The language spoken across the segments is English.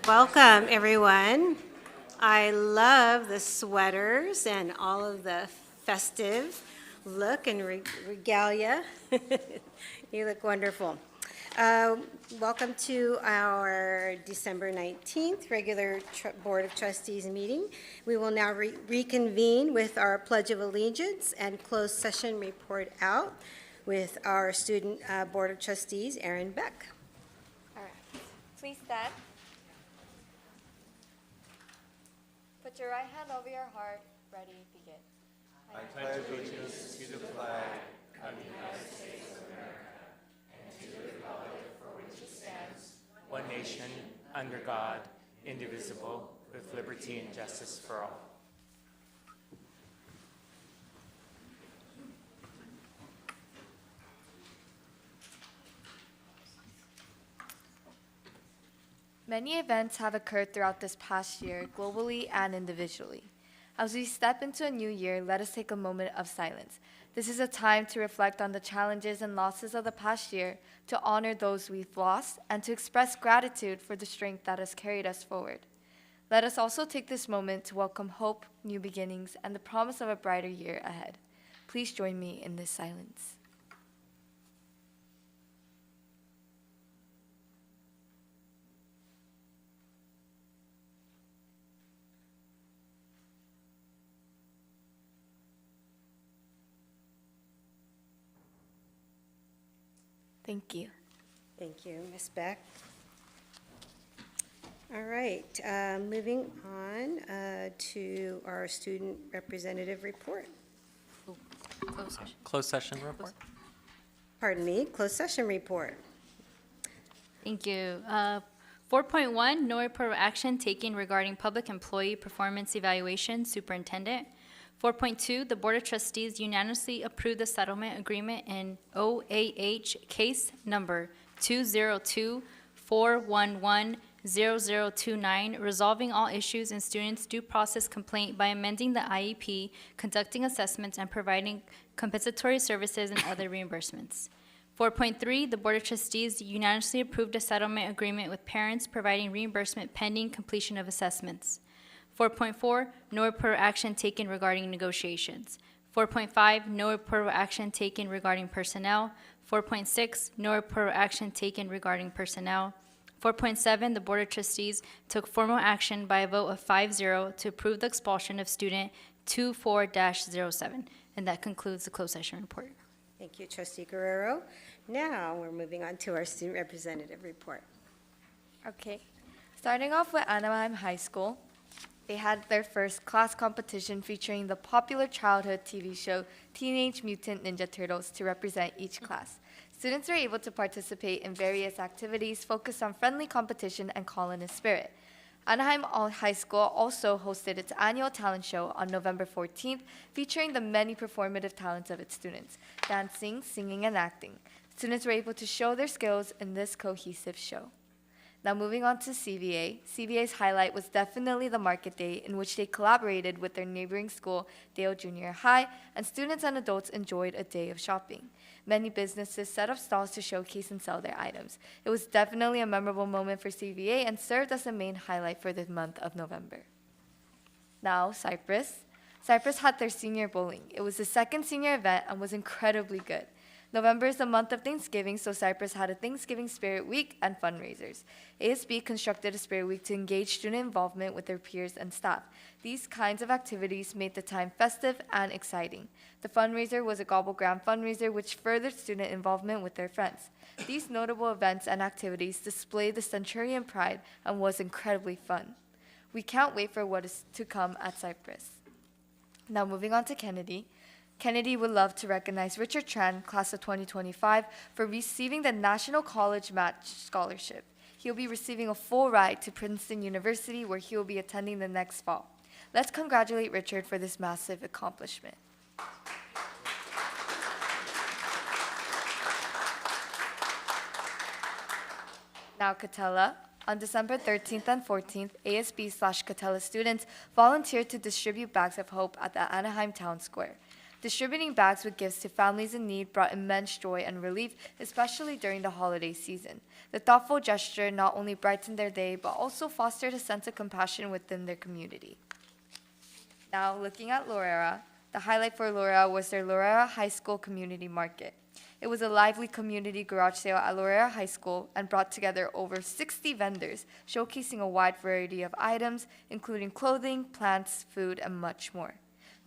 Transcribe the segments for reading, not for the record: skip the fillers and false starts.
Welcome, everyone. I love the sweaters and all of the festive look and regalia. You look wonderful. Welcome to our December 19th regular Board of Trustees meeting. We will now reconvene with our Pledge of Allegiance and closed session report out with our student Board of Trustees, Erin Beck. All right, please stand. Put your right hand over your heart. Ready, begin. I pledge allegiance to the flag of the United States of America and to the republic for which it stands, one nation, under God, indivisible, with liberty and justice for all. Many events have occurred throughout this past year, globally and individually. As we step into a new year, let us take a moment of silence. This is a time to reflect on the challenges and losses of the past year, to honor those we've lost, and to express gratitude for the strength that has carried us forward. Let us also take this moment to welcome hope, new beginnings, and the promise of a brighter year ahead. Please join me in this silence. Thank you. Thank you, Ms. Beck. All right, moving on to our student representative report. Closed session report. Pardon me, closed session report. Thank you. 4.1, no report of action taken regarding public employee performance evaluation, superintendent. 4.2, the Board of Trustees unanimously approved the settlement agreement in OAH case number 202-411-0029, resolving all issues in students' due process complaint by amending the IEP, conducting assessments, and providing compensatory services and other reimbursements. 4.3, the Board of Trustees unanimously approved a settlement agreement with parents providing reimbursement pending completion of assessments. 4.4, no report of action taken regarding negotiations. 4.5, no report of action taken regarding personnel. 4.6, no report of action taken regarding personnel. 4.7, the Board of Trustees took formal action by a vote of 5-0 to approve the expulsion of student 24-07. And that concludes the closed session report. Thank you, Trustee Guerrero. Now we're moving on to our student representative report. Okay. Starting off with Anaheim High School, they had their first class competition featuring the popular childhood TV show Teenage Mutant Ninja Turtles to represent each class. Students were able to participate in various activities focused on friendly competition and colonist spirit. Anaheim High School also hosted its annual talent show on November 14th, featuring the many performative talents of its students, dancing, singing, and acting. Students were able to show their skills in this cohesive show. Now moving on to CVA. CVA's highlight was definitely the market day, in which they collaborated with their neighboring school, Dale Junior High, and students and adults enjoyed a day of shopping. Many businesses set up stalls to showcase and sell their items. It was definitely a memorable moment for CVA and served as the main highlight for the month of November. Now, Cypress. Cypress had their senior bowling. It was the second senior event and was incredibly good. November is the month of Thanksgiving, so Cypress had a Thanksgiving Spirit Week and fundraisers. ASB constructed a Spirit Week to engage student involvement with their peers and staff. These kinds of activities made the time festive and exciting. The fundraiser was a Gobble Graham fundraiser, which furthered student involvement with their friends. These notable events and activities displayed the Centurion pride and was incredibly fun. We can't wait for what is to come at Cypress. Now moving on to Kennedy. Kennedy would love to recognize Richard Tran, class of 2025, for receiving the National College Match Scholarship. He'll be receiving a full ride to Princeton University, where he will be attending the next fall. Let's congratulate Richard for this massive accomplishment. Now, Catella. On December 13th and 14th, ASB/Catella students volunteered to distribute bags of hope at the Anaheim Town Square. Distributing bags with gifts to families in need brought immense joy and relief, especially during the holiday season. The thoughtful gesture not only brightened their day, but also fostered a sense of compassion within their community. Now, looking at Lorera, the highlight for Lorera was their Lorera High School Community Market. It was a lively community garage sale at Lorera High School and brought together over 60 vendors, showcasing a wide variety of items, including clothing, plants, food, and much more.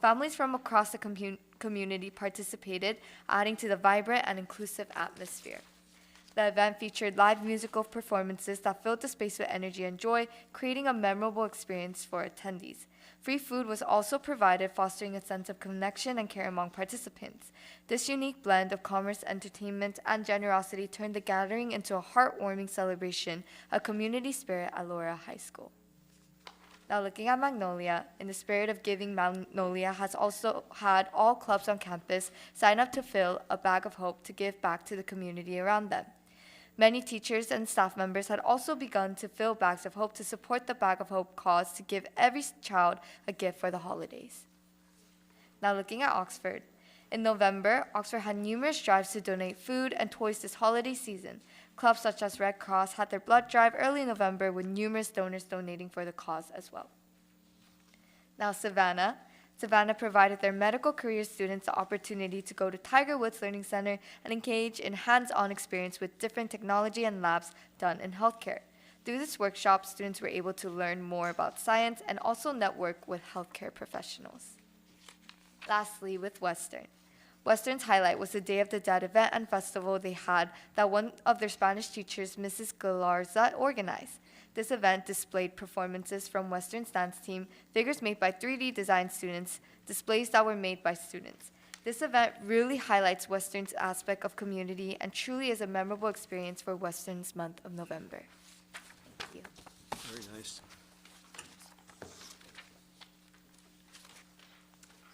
Families from across the community participated, adding to the vibrant and inclusive atmosphere. The event featured live musical performances that filled the space with energy and joy, creating a memorable experience for attendees. Free food was also provided, fostering a sense of connection and care among participants. This unique blend of commerce, entertainment, and generosity turned the gathering into a heartwarming celebration of community spirit at Laura High School. Now looking at Magnolia, in the spirit of giving, Magnolia has also had all clubs on campus sign up to fill a bag of hope to give back to the community around them. Many teachers and staff members had also begun to fill bags of hope to support the Bag of Hope cause to give every child a gift for the holidays. Now looking at Oxford. In November, Oxford had numerous drives to donate food and toys this holiday season. Clubs such as Red Cross had their blood drive early in November with numerous donors donating for the cause as well. Now Savannah. Savannah provided their medical career students the opportunity to go to Tiger Woods Learning Center and engage in hands-on experience with different technology and labs done in healthcare. Through this workshop, students were able to learn more about science and also network with healthcare professionals. Lastly, with Western. Western's highlight was the Day of the Dead event and festival they had that one of their Spanish teachers, Mrs. Galarza, organized. This event displayed performances from Western's dance team, figures made by 3D design students, displays that were made by students. This event really highlights Western's aspect of community and truly is a memorable experience for Western's month of November. Thank you. Very nice.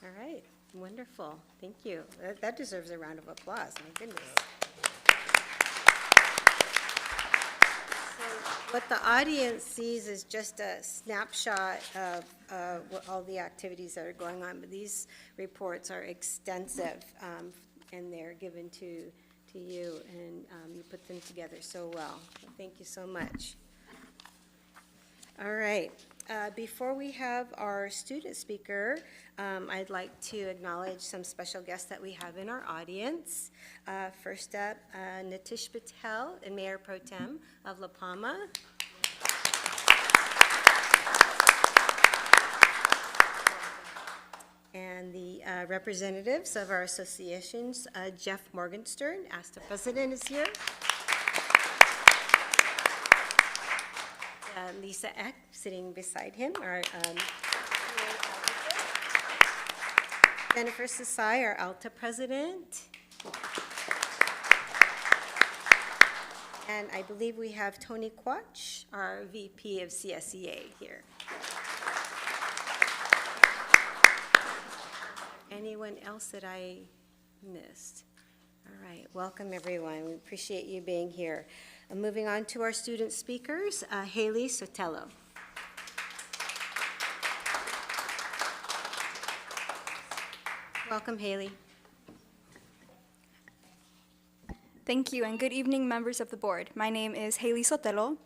All right, wonderful. Thank you. That deserves a round of applause, my goodness. What the audience sees is just a snapshot of all the activities that are going on, but these reports are extensive, and they're given to you, and you put them together so well. Thank you so much. All right. Before we have our student speaker, I'd like to acknowledge some special guests that we have in our audience. First up, Nitish Patel, and Mayor Pro Tem of La Palma. And the representatives of our associations, Jeff Morgenstern, ASTA President, is here. Lisa Eck, sitting beside him, our Jennifer Sasai, our ALTA President. And I believe we have Tony Quach, our VP of CSEA here. Anyone else that I missed? All right, welcome everyone. We appreciate you being here. Moving on to our student speakers, Haley Sotelo. Welcome, Haley. Thank you, and good evening, members of the board. My name is Haley Sotelo,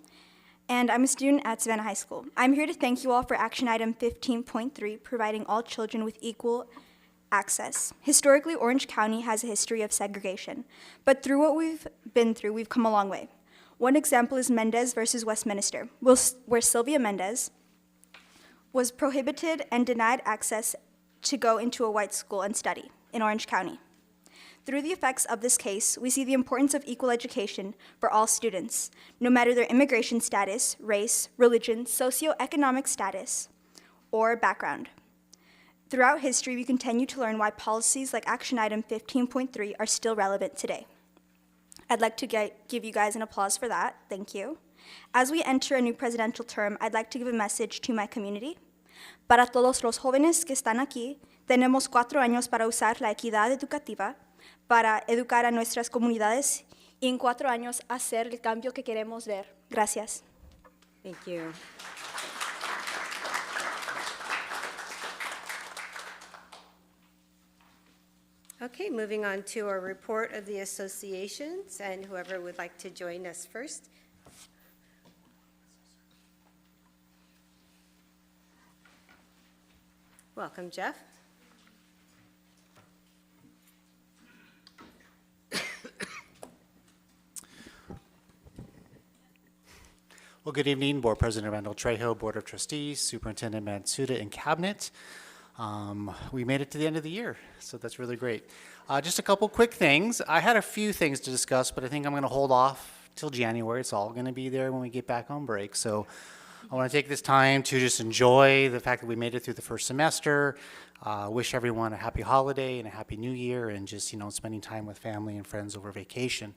and I'm a student at Savannah High School. I'm here to thank you all for action item 15.3, providing all children with equal access. Historically, Orange County has a history of segregation, but through what we've been through, we've come a long way. One example is Mendez versus Westminster, where Sylvia Mendez was prohibited and denied access to go into a white school and study in Orange County. Through the effects of this case, we see the importance of equal education for all students, no matter their immigration status, race, religion, socioeconomic status, or background. Throughout history, we continue to learn why policies like action item 15.3 are still relevant today. I'd like to give you guys an applause for that. Thank you. As we enter a new presidential term, I'd like to give a message to my community. Para todos los jóvenes que están aquí, tenemos 4 años para usar la equidad educativa para educar a nuestras comunidades y en 4 años hacer el cambio que queremos ver. Gracias. Thank you. Okay, moving on to our report of the associations, and whoever would like to join us first. Welcome, Jeff. Well, good evening, Board President Randall Trejo, Board of Trustees, Superintendent Matsuda, and Cabinet. We made it to the end of the year, so that's really great. Just a couple quick things. I had a few things to discuss, but I think I'm going to hold off till January. It's all going to be there when we get back on break. So I want to take this time to just enjoy the fact that we made it through the first semester. Wish everyone a happy holiday and a happy new year, and just, spending time with family and friends over vacation.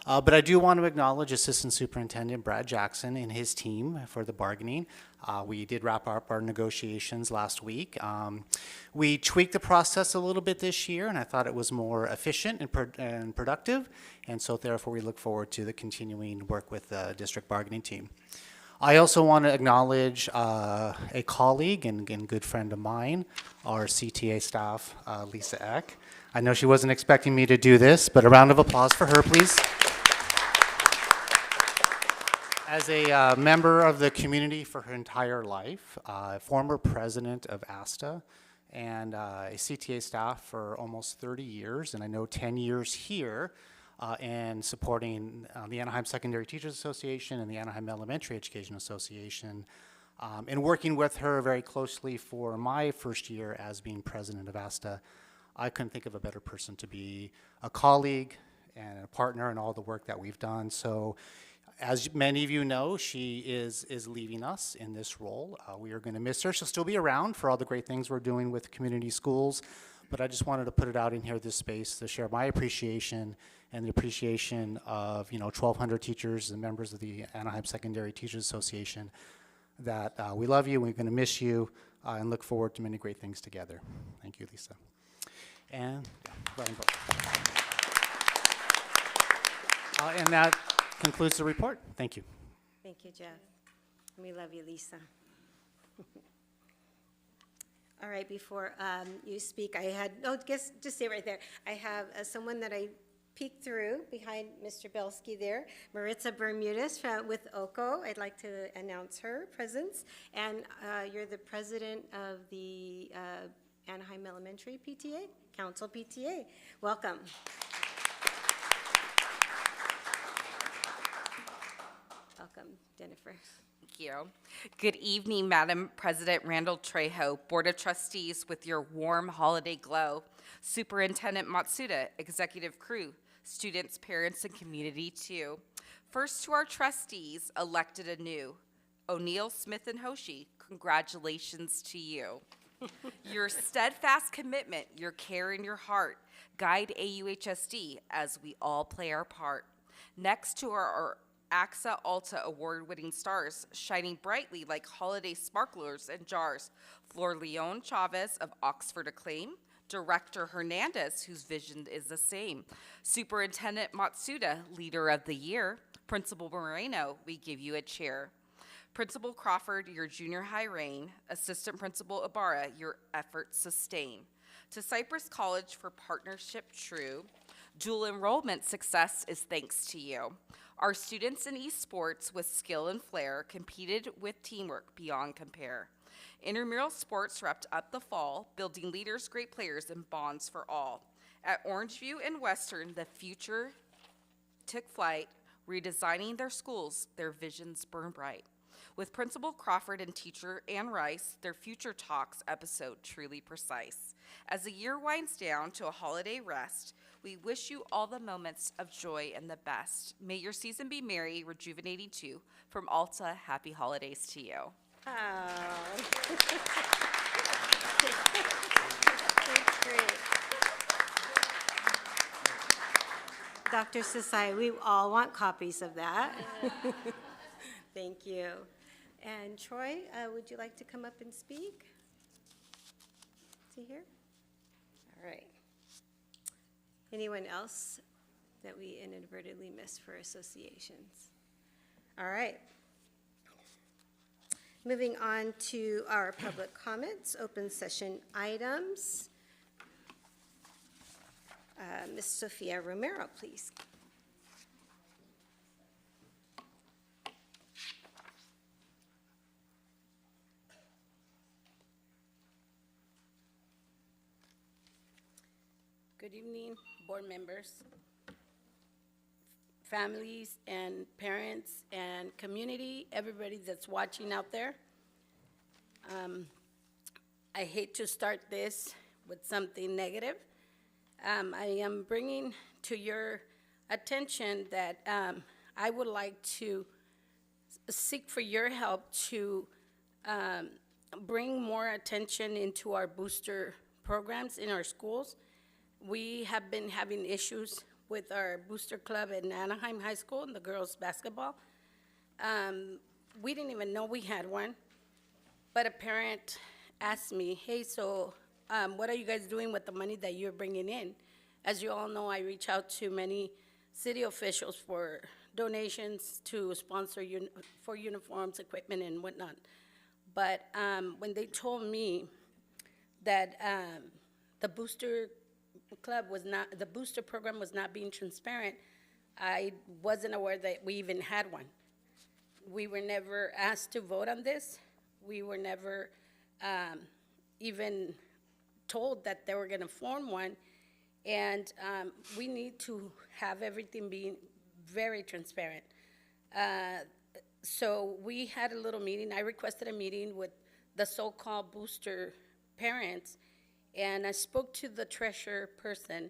But I do want to acknowledge Assistant Superintendent Brad Jackson and his team for the bargaining. We did wrap up our negotiations last week. We tweaked the process a little bit this year, and I thought it was more efficient and productive. And so therefore, we look forward to the continuing work with the district bargaining team. I also want to acknowledge a colleague and good friend of mine, our CTA staff, Lisa Eck. I know she wasn't expecting me to do this, but a round of applause for her, please. As a member of the community for her entire life, former president of ASTA, and a CTA staff for almost 30 years, and I know 10 years here, and supporting the Anaheim Secondary Teachers Association and the Anaheim Elementary Education Association, and working with her very closely for my first year as being president of ASTA. I couldn't think of a better person to be a colleague and a partner in all the work that we've done. So, as many of you know, she is leaving us in this role. We are going to miss her. She'll still be around for all the great things we're doing with community schools, but I just wanted to put it out in here, this space, to share my appreciation and the appreciation of 1,200 teachers and members of the Anaheim Secondary Teachers Association, that we love you, we're going to miss you, and look forward to many great things together. Thank you, Lisa. And Ryan Bowe. And that concludes the report. Thank you. Thank you, Jeff. We love you, Lisa. All right, before you speak, just stay right there. I have someone that I peeked through behind Mr. Belsky there, Maritza Bermudez with OCO. I'd like to announce her presence. And you're the president of the Anaheim Elementary PTA, Council PTA. Welcome. Welcome, Jennifer. Thank you. Good evening, Madam President Randall Trejo, Board of Trustees with your warm holiday glow, Superintendent Matsuda, executive crew, students, parents, and community too. First to our trustees elected anew, O'Neill, Smith, and Hoshi, congratulations to you. Your steadfast commitment, your care, and your heart guide AUHSD as we all play our part. Next to our AXA Alta award-winning stars, shining brightly like holiday sparklers and jars, Flor Leon Chavez of Oxford Acclaim, Director Hernandez, whose vision is the same, Superintendent Matsuda, Leader of the Year, Principal Moreno, we give you a chair. Principal Crawford, your junior high reign, Assistant Principal Ibarra, your efforts sustain. To Cypress College for partnership true, dual enrollment success is thanks to you. Our students in esports with skill and flair competed with teamwork beyond compare. Intramural sports wrapped up the fall, building leaders, great players, and bonds for all. At Orangeview and Western, the future took flight, redesigning their schools, their visions burn bright. With Principal Crawford and Teacher Ann Rice, their future talks episode truly precise. As the year winds down to a holiday rest, we wish you all the moments of joy and the best. May your season be merry, rejuvenating too. From Alta, happy holidays to you. Oh. That's great. Dr. Sasai, we all want copies of that. Thank you. And Troy, would you like to come up and speak? Is he here? All right. Anyone else that we inadvertently missed for associations? All right. Moving on to our public comments, open session items. Ms. Sofia Romero, please. Good evening, board members, families and parents and community, everybody that's watching out there. I hate to start this with something negative. I am bringing to your attention that I would like to seek for your help to bring more attention into our booster programs in our schools. We have been having issues with our booster club at Anaheim High School and the girls' basketball. We didn't even know we had one, but a parent asked me, hey, so what are you guys doing with the money that you're bringing in? As you all know, I reach out to many city officials for donations to sponsor for uniforms, equipment, and whatnot. But when they told me that the booster program was not being transparent, I wasn't aware that we even had one. We were never asked to vote on this. We were never even told that they were going to form one. And we need to have everything being very transparent. So we had a little meeting. I requested a meeting with the so-called booster parents, and I spoke to the treasurer person.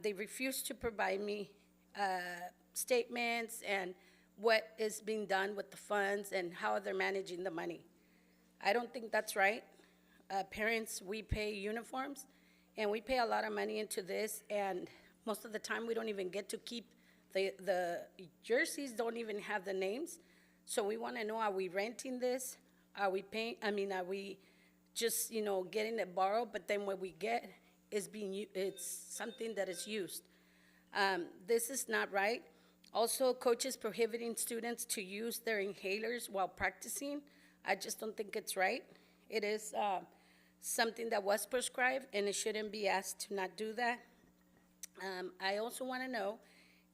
They refused to provide me statements and what is being done with the funds and how they're managing the money. I don't think that's right. Parents, we pay uniforms, and we pay a lot of money into this, and most of the time we don't even get to keep the jerseys, don't even have the names. So we want to know, are we renting this? Are we paying, are we just, getting it borrowed, but then what we get is it's something that is used. This is not right. Also, coaches prohibiting students to use their inhalers while practicing. I just don't think it's right. It is something that was prescribed, and it shouldn't be asked to not do that. I also want to know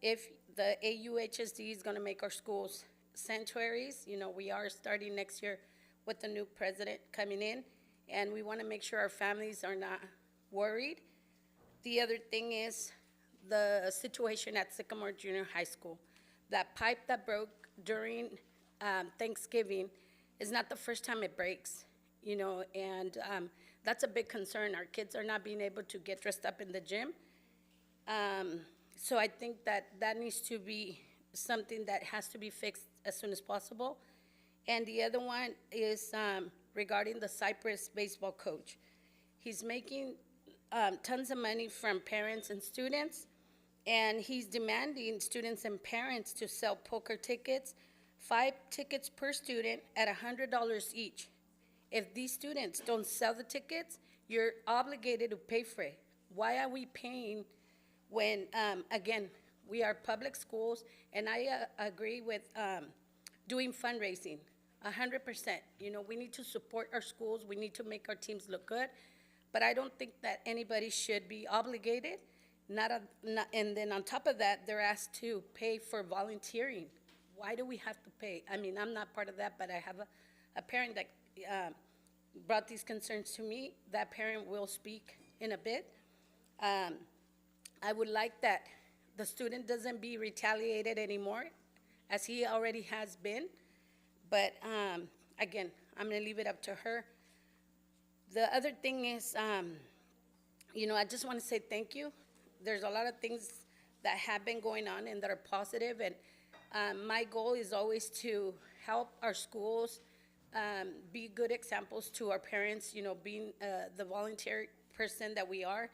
if the AUHSD is going to make our schools sanctuaries. We are starting next year with the new president coming in, and we want to make sure our families are not worried. The other thing is the situation at Sycamore Junior High School. That pipe that broke during Thanksgiving is not the first time it breaks, and that's a big concern. Our kids are not being able to get dressed up in the gym. So I think that needs to be something that has to be fixed as soon as possible. And the other one is regarding the Cypress baseball coach. He's making tons of money from parents and students, and he's demanding students and parents to sell poker tickets, 5 tickets per student at $100 each. If these students don't sell the tickets, you're obligated to pay for it. Why are we paying when, again, we are public schools, and I agree with doing fundraising, 100%. We need to support our schools. We need to make our teams look good. But I don't think that anybody should be obligated. And then on top of that, they're asked to pay for volunteering. Why do we have to pay? I'm not part of that, but I have a parent that brought these concerns to me. That parent will speak in a bit. I would like that the student doesn't be retaliated anymore, as he already has been. But again, I'm going to leave it up to her. The other thing is, I just want to say thank you. There's a lot of things that have been going on and that are positive, and my goal is always to help our schools be good examples to our parents, being the volunteer person that we are.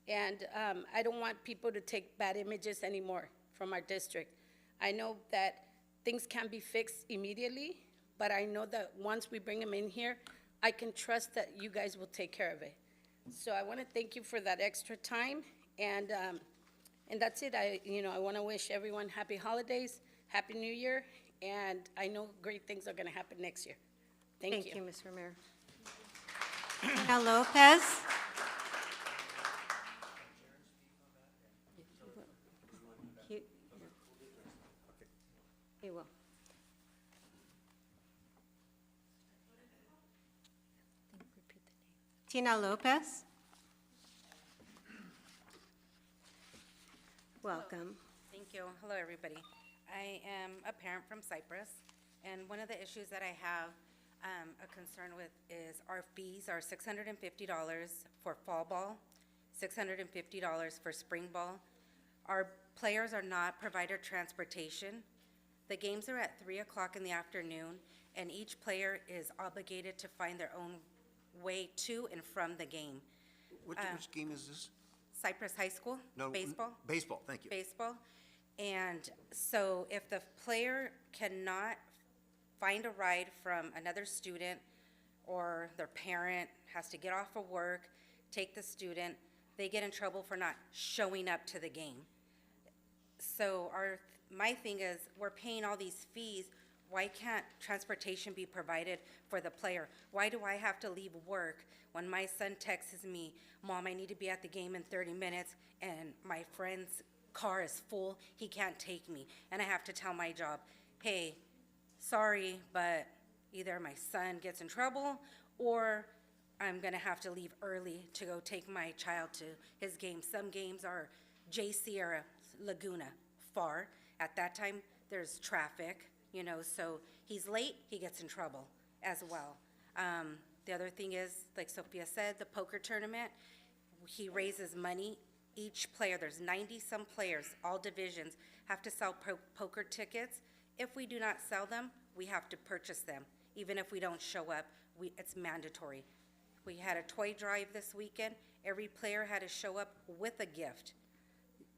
And I don't want people to take bad images anymore from our district. I know that things can be fixed immediately, but I know that once we bring them in here, I can trust that you guys will take care of it. So I want to thank you for that extra time, and that's it. I want to wish everyone happy holidays, happy New Year, and I know great things are going to happen next year. Thank you. Thank you, Ms. Romero. Now Lopez. He will. Tina Lopez. Welcome. Thank you. Hello, everybody. I am a parent from Cyprus, and one of the issues that I have a concern with is our fees are $650 for fall ball, $650 for spring ball. Our players are not provided transportation. The games are at 3 o'clock in the afternoon, and each player is obligated to find their own way to and from the game. Which game is this? Cyprus High School, No, baseball. Baseball, thank you. Baseball. And so if the player cannot find a ride from another student, or their parent has to get off of work, take the student, they get in trouble for not showing up to the game. So my thing is, we're paying all these fees, why can't transportation be provided for the player? Why do I have to leave work when my son texts me, Mom, I need to be at the game in 30 minutes, and my friend's car is full, he can't take me, and I have to tell my job, hey, sorry, but either my son gets in trouble, or I'm gonna have to leave early to go take my child to his game. Some games are J. Sierra, Laguna, far. At that time, there's traffic, so he's late, he gets in trouble as well. The other thing is, like Sophia said, the poker tournament, he raises money. Each player, there's 90-some players, all divisions, have to sell poker tickets. If we do not sell them, we have to purchase them. Even if we don't show up, it's mandatory. We had a toy drive this weekend. Every player had to show up with a gift.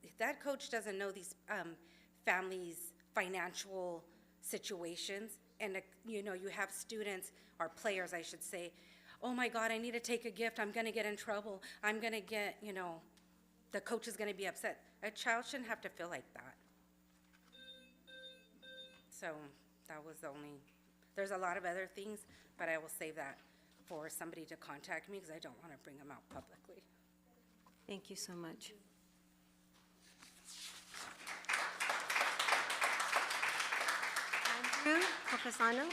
If that coach doesn't know these families' financial situations, and you have students, or players I should say, oh my God, I need to take a gift, I'm gonna get in trouble, I'm gonna get, the coach is gonna be upset. A child shouldn't have to feel like that. So that was the only, there's a lot of other things, but I will save that for somebody to contact me, because I don't wanna bring them out publicly. Thank you so much. Andrew Copasano.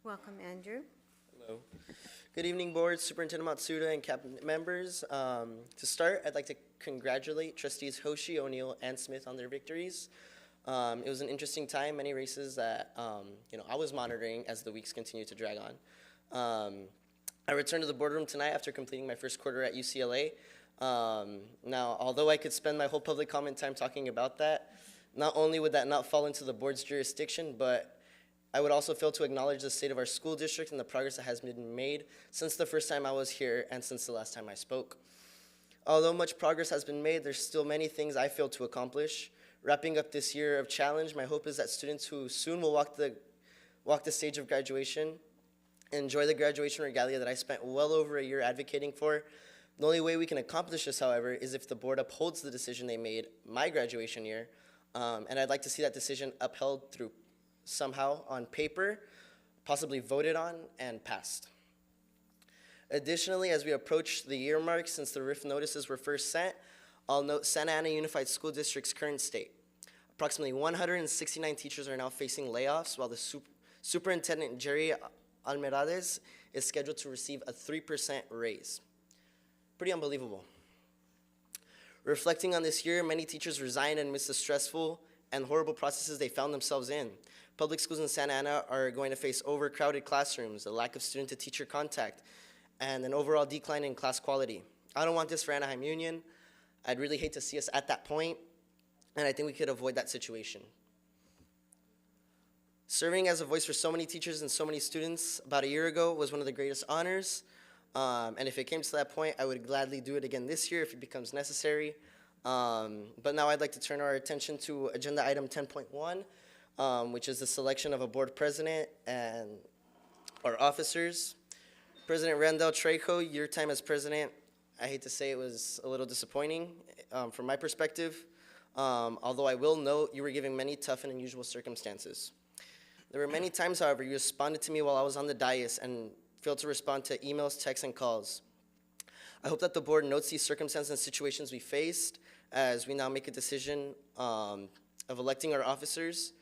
Welcome, Andrew. Hello. Good evening, Board, Superintendent Matsuda, and Cabinet members. To start, I'd like to congratulate Trustees Hoshi, O'Neill, and Smith on their victories. It was an interesting time, many races that I was monitoring as the weeks continued to drag on. I returned to the boardroom tonight after completing my first quarter at UCLA. Now, although I could spend my whole public comment time talking about that, not only would that not fall into the board's jurisdiction, but I would also fail to acknowledge the state of our school district and the progress that has been made since the first time I was here and since the last time I spoke. Although much progress has been made, there's still many things I failed to accomplish. Wrapping up this year of challenge, my hope is that students who soon will walk the stage of graduation enjoy the graduation regalia that I spent well over a year advocating for. The only way we can accomplish this, however, is if the board upholds the decision they made my graduation year, and I'd like to see that decision upheld through somehow on paper, possibly voted on and passed. Additionally, as we approach the year mark since the RIF notices were first sent, I'll note Santa Ana Unified School District's current state. Approximately 169 teachers are now facing layoffs, while the Superintendent Jerry Almerades is scheduled to receive a 3% raise. Pretty unbelievable. Reflecting on this year, many teachers resigned amidst the stressful and horrible processes they found themselves in. Public schools in Santa Ana are going to face overcrowded classrooms, a lack of student-to-teacher contact, and an overall decline in class quality. I don't want this for Anaheim Union. I'd really hate to see us at that point, and I think we could avoid that situation. Serving as a voice for so many teachers and so many students about a year ago was one of the greatest honors, and if it came to that point, I would gladly do it again this year if it becomes necessary. But now I'd like to turn our attention to agenda item 10.1, which is the selection of a board president and our officers. President Randall Trejo, your time as president, I hate to say it was a little disappointing from my perspective, although I will note you were given many tough and unusual circumstances. There were many times, however, you responded to me while I was on the dais, and failed to respond to emails, texts, and calls. I hope that the board notes these circumstances and situations we faced as we now make a decision of electing our officers.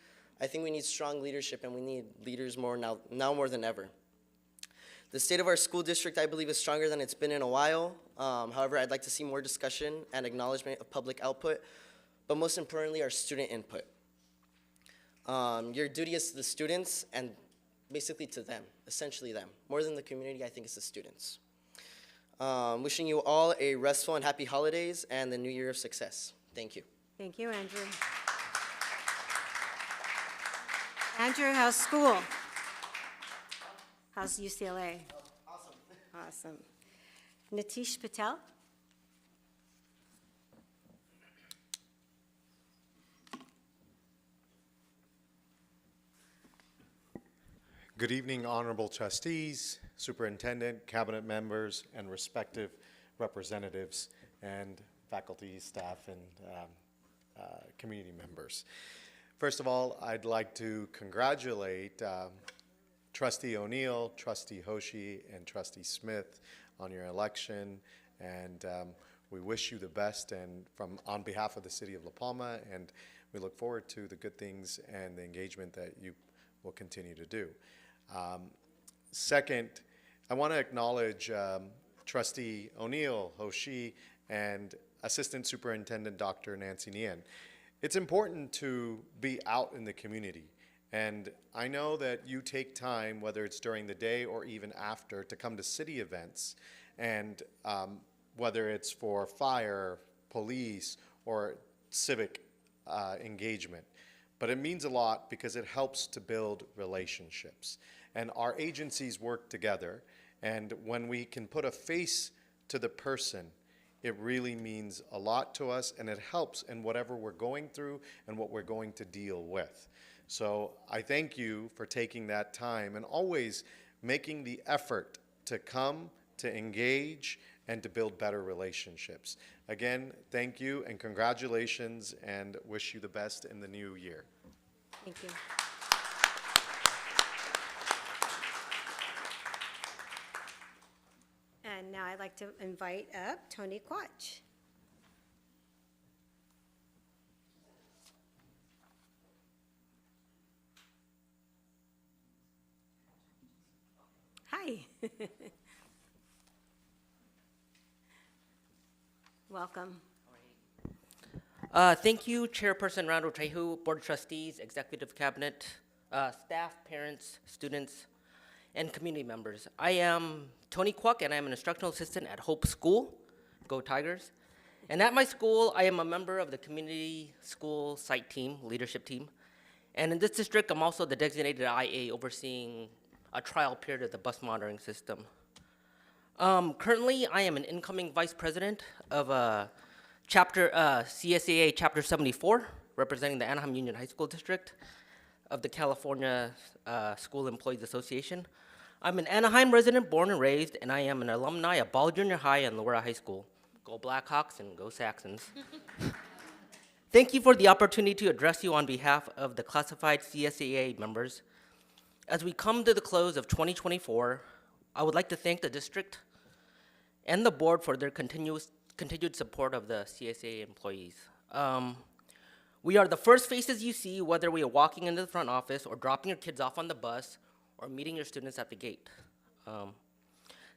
I think we need strong leadership, and we need leaders now more than ever. The state of our school district, I believe, is stronger than it's been in a while. However, I'd like to see more discussion and acknowledgement of public output, but most importantly, our student input. Your duty is to the students and basically to them, essentially them. More than the community, I think it's the students. Wishing you all a restful and happy holidays and the new year of success. Thank you. Thank you, Andrew. Andrew, how's school? How's UCLA? Awesome. Awesome. Nitish Patel? Good evening, honorable trustees, superintendent, cabinet members, and respective representatives, and faculty, staff, and community members. First of all, I'd like to congratulate Trustee O'Neill, Trustee Hoshi, and Trustee Smith on your election, and we wish you the best and on behalf of the city of La Palma, and we look forward to the good things and the engagement that you will continue to do. Second, I want to acknowledge Trustee O'Neill, Hoshi, and Assistant Superintendent Dr. Nancy Nien. It's important to be out in the community, and I know that you take time, whether it's during the day or even after, to come to city events, and whether it's for fire, police, or civic engagement. But it means a lot because it helps to build relationships. And our agencies work together, and when we can put a face to the person, it really means a lot to us, and it helps in whatever we're going through and what we're going to deal with. So I thank you for taking that time and always making the effort to come, to engage, and to build better relationships. Again, thank you and congratulations, and wish you the best in the new year. Thank you. And now I'd like to invite up Tony Quach. Hi. Welcome. Thank you, Chairperson Randall Trejo, Board of Trustees, Executive Cabinet, staff, parents, students, and community members. I am Tony Kwok, and I'm an instructional assistant at Hope School, Go Tigers. And at my school, I am a member of the community school site team, leadership team. And in this district, I'm also the designated IA overseeing a trial period of the bus monitoring system. Currently, I am an incoming vice president of CSAA Chapter 74, representing the Anaheim Union High School District of the California School Employees Association. I'm an Anaheim resident, born and raised, and I am an alumni of Ball Junior High and Laura High School. Go Blackhawks and go Saxons. Thank you for the opportunity to address you on behalf of the classified CSAA members. As we come to the close of 2024, I would like to thank the district and the board for their continued support of the CSAA employees. We are the first faces you see, whether we are walking into the front office or dropping your kids off on the bus or meeting your students at the gate.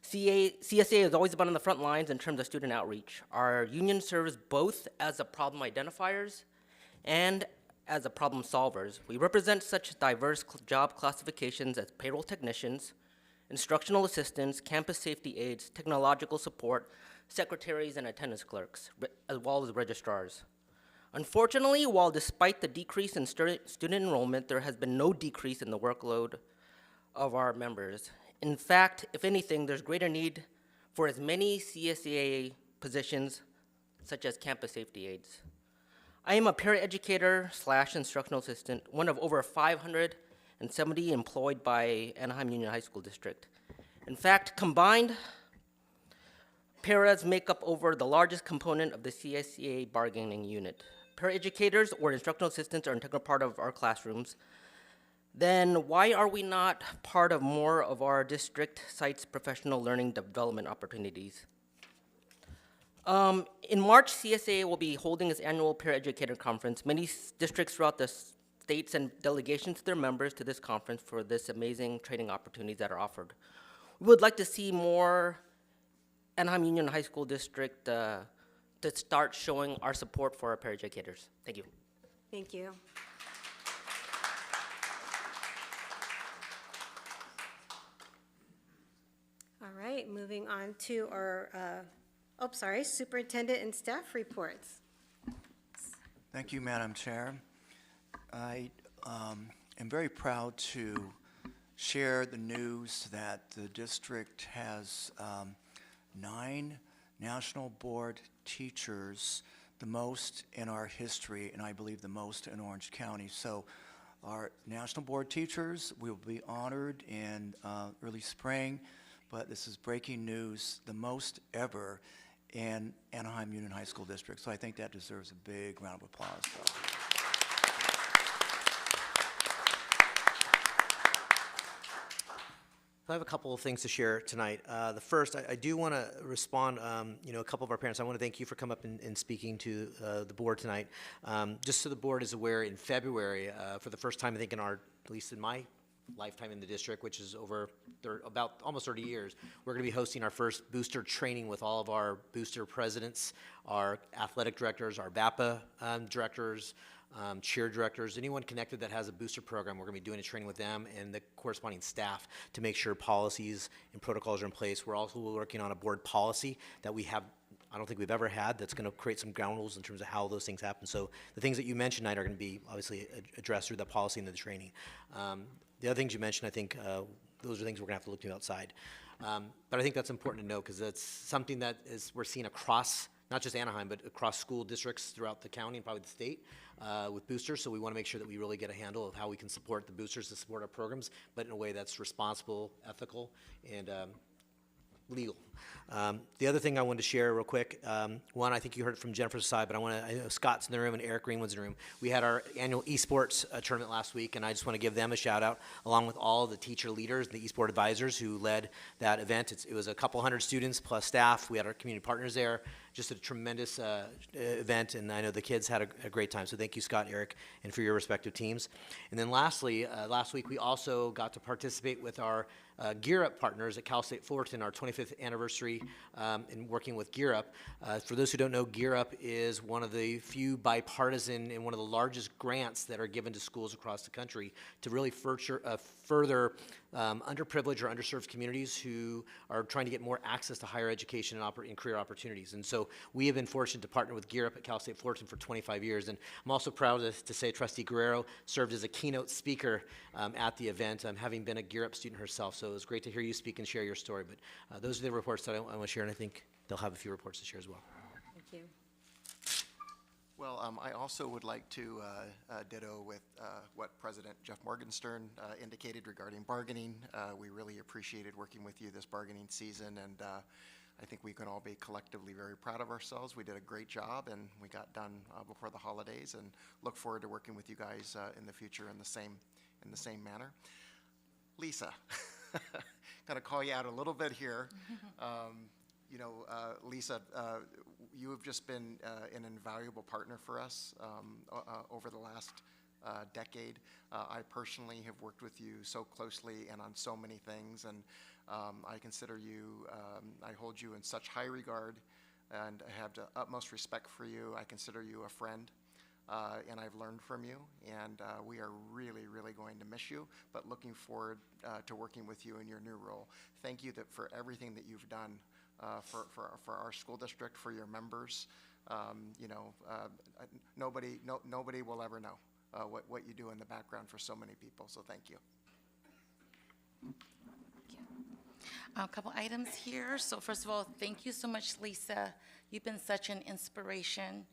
CSAA has always been on the front lines in terms of student outreach. Our union serves both as a problem identifiers and as a problem solvers. We represent such diverse job classifications as payroll technicians, instructional assistants, campus safety aides, technological support, secretaries, and attendance clerks, as well as registrars. Unfortunately, while despite the decrease in student enrollment, there has been no decrease in the workload of our members. In fact, if anything, there's greater need for as many CSAA positions, such as campus safety aides. I am a paraeducator / instructional assistant, one of over 570 employed by Anaheim Union High School District. In fact, combined, paras make up over the largest component of the CSAA bargaining unit. Paraeducators or instructional assistants are an integral part of our classrooms. then why are we not part of more of our district sites professional learning development opportunities? In March, CSA will be holding its annual peer educator conference. Many districts throughout the states and delegations to their members to this conference for this amazing training opportunities that are offered. We would like to see more Anaheim Union High School District to start showing our support for our peer educators. Thank you. Thank you. All right, moving on to our, superintendent and staff reports. Thank you, Madam Chair. I am very proud to share the news that the district has 9 national board teachers, the most in our history, and I believe the most in Orange County. So our national board teachers will be honored in early spring, but this is breaking news, the most ever in Anaheim Union High School District. So I think that deserves a big round of applause. I have a couple of things to share tonight. The first, I do want to respond, a couple of our parents. I want to thank you for coming up and speaking to the board tonight. Just so the board is aware, in February, for the first time, I think at least in my lifetime in the district, which is over about almost 30 years, we're going to be hosting our first booster training with all of our booster presidents, our athletic directors, our VAPA directors, cheer directors, anyone connected that has a booster program. We're going to be doing a training with them and the corresponding staff to make sure policies and protocols are in place. We're also working on a board policy that we have, I don't think we've ever had, that's going to create some ground rules in terms of how those things happen. So the things that you mentioned tonight are going to be obviously addressed through the policy and the training. The other things you mentioned, I think those are things we're going to have to look to outside. But I think that's important to know because that's something that we're seeing across, not just Anaheim, but across school districts throughout the county and probably the state with boosters. So we want to make sure that we really get a handle of how we can support the boosters to support our programs, but in a way that's responsible, ethical, and legal. The other thing I wanted to share real quick, one, I think you heard it from Jennifer's side, but I know Scott's in the room and Eric Greenwood's in the room. We had our annual esports tournament last week, and I just want to give them a shout out, along with all the teacher leaders and the esport advisors who led that event. It was a couple hundred students plus staff. We had our community partners there. Just a tremendous event, and I know the kids had a great time. So thank you, Scott, Eric, and for your respective teams. And then lastly, last week we also got to participate with our Gear Up partners at Cal State Fullerton, our 25th anniversary in working with Gear Up. For those who don't know, Gear Up is one of the few bipartisan and one of the largest grants that are given to schools across the country to really further underprivileged or underserved communities who are trying to get more access to higher education and career opportunities. And so we have been fortunate to partner with Gear Up at Cal State Fullerton for 25 years. And I'm also proud to say Trustee Guerrero served as a keynote speaker at the event, having been a Gear Up student herself. So it was great to hear you speak and share your story. But those are the reports that I want to share, and I think they'll have a few reports to share as well. Thank you. Well, I also would like to ditto with what President Jeff Morgenstern indicated regarding bargaining. We really appreciated working with you this bargaining season, and I think we can all be collectively very proud of ourselves. We did a great job, and we got done before the holidays, and look forward to working with you guys in the future in the same manner. Lisa, going to call you out a little bit here. Lisa, you have just been an invaluable partner for us over the last decade. I personally have worked with you so closely and on so many things, and I consider you, I hold you in such high regard, and I have the utmost respect for you. I consider you a friend, and I've learned from you, and we are really, really going to miss you, but looking forward to working with you in your new role. Thank you for everything that you've done for our school district, for your members. Nobody will ever know what you do in the background for so many people, so thank you. A couple items here. So first of all, thank you so much, Lisa. You've been such an inspiration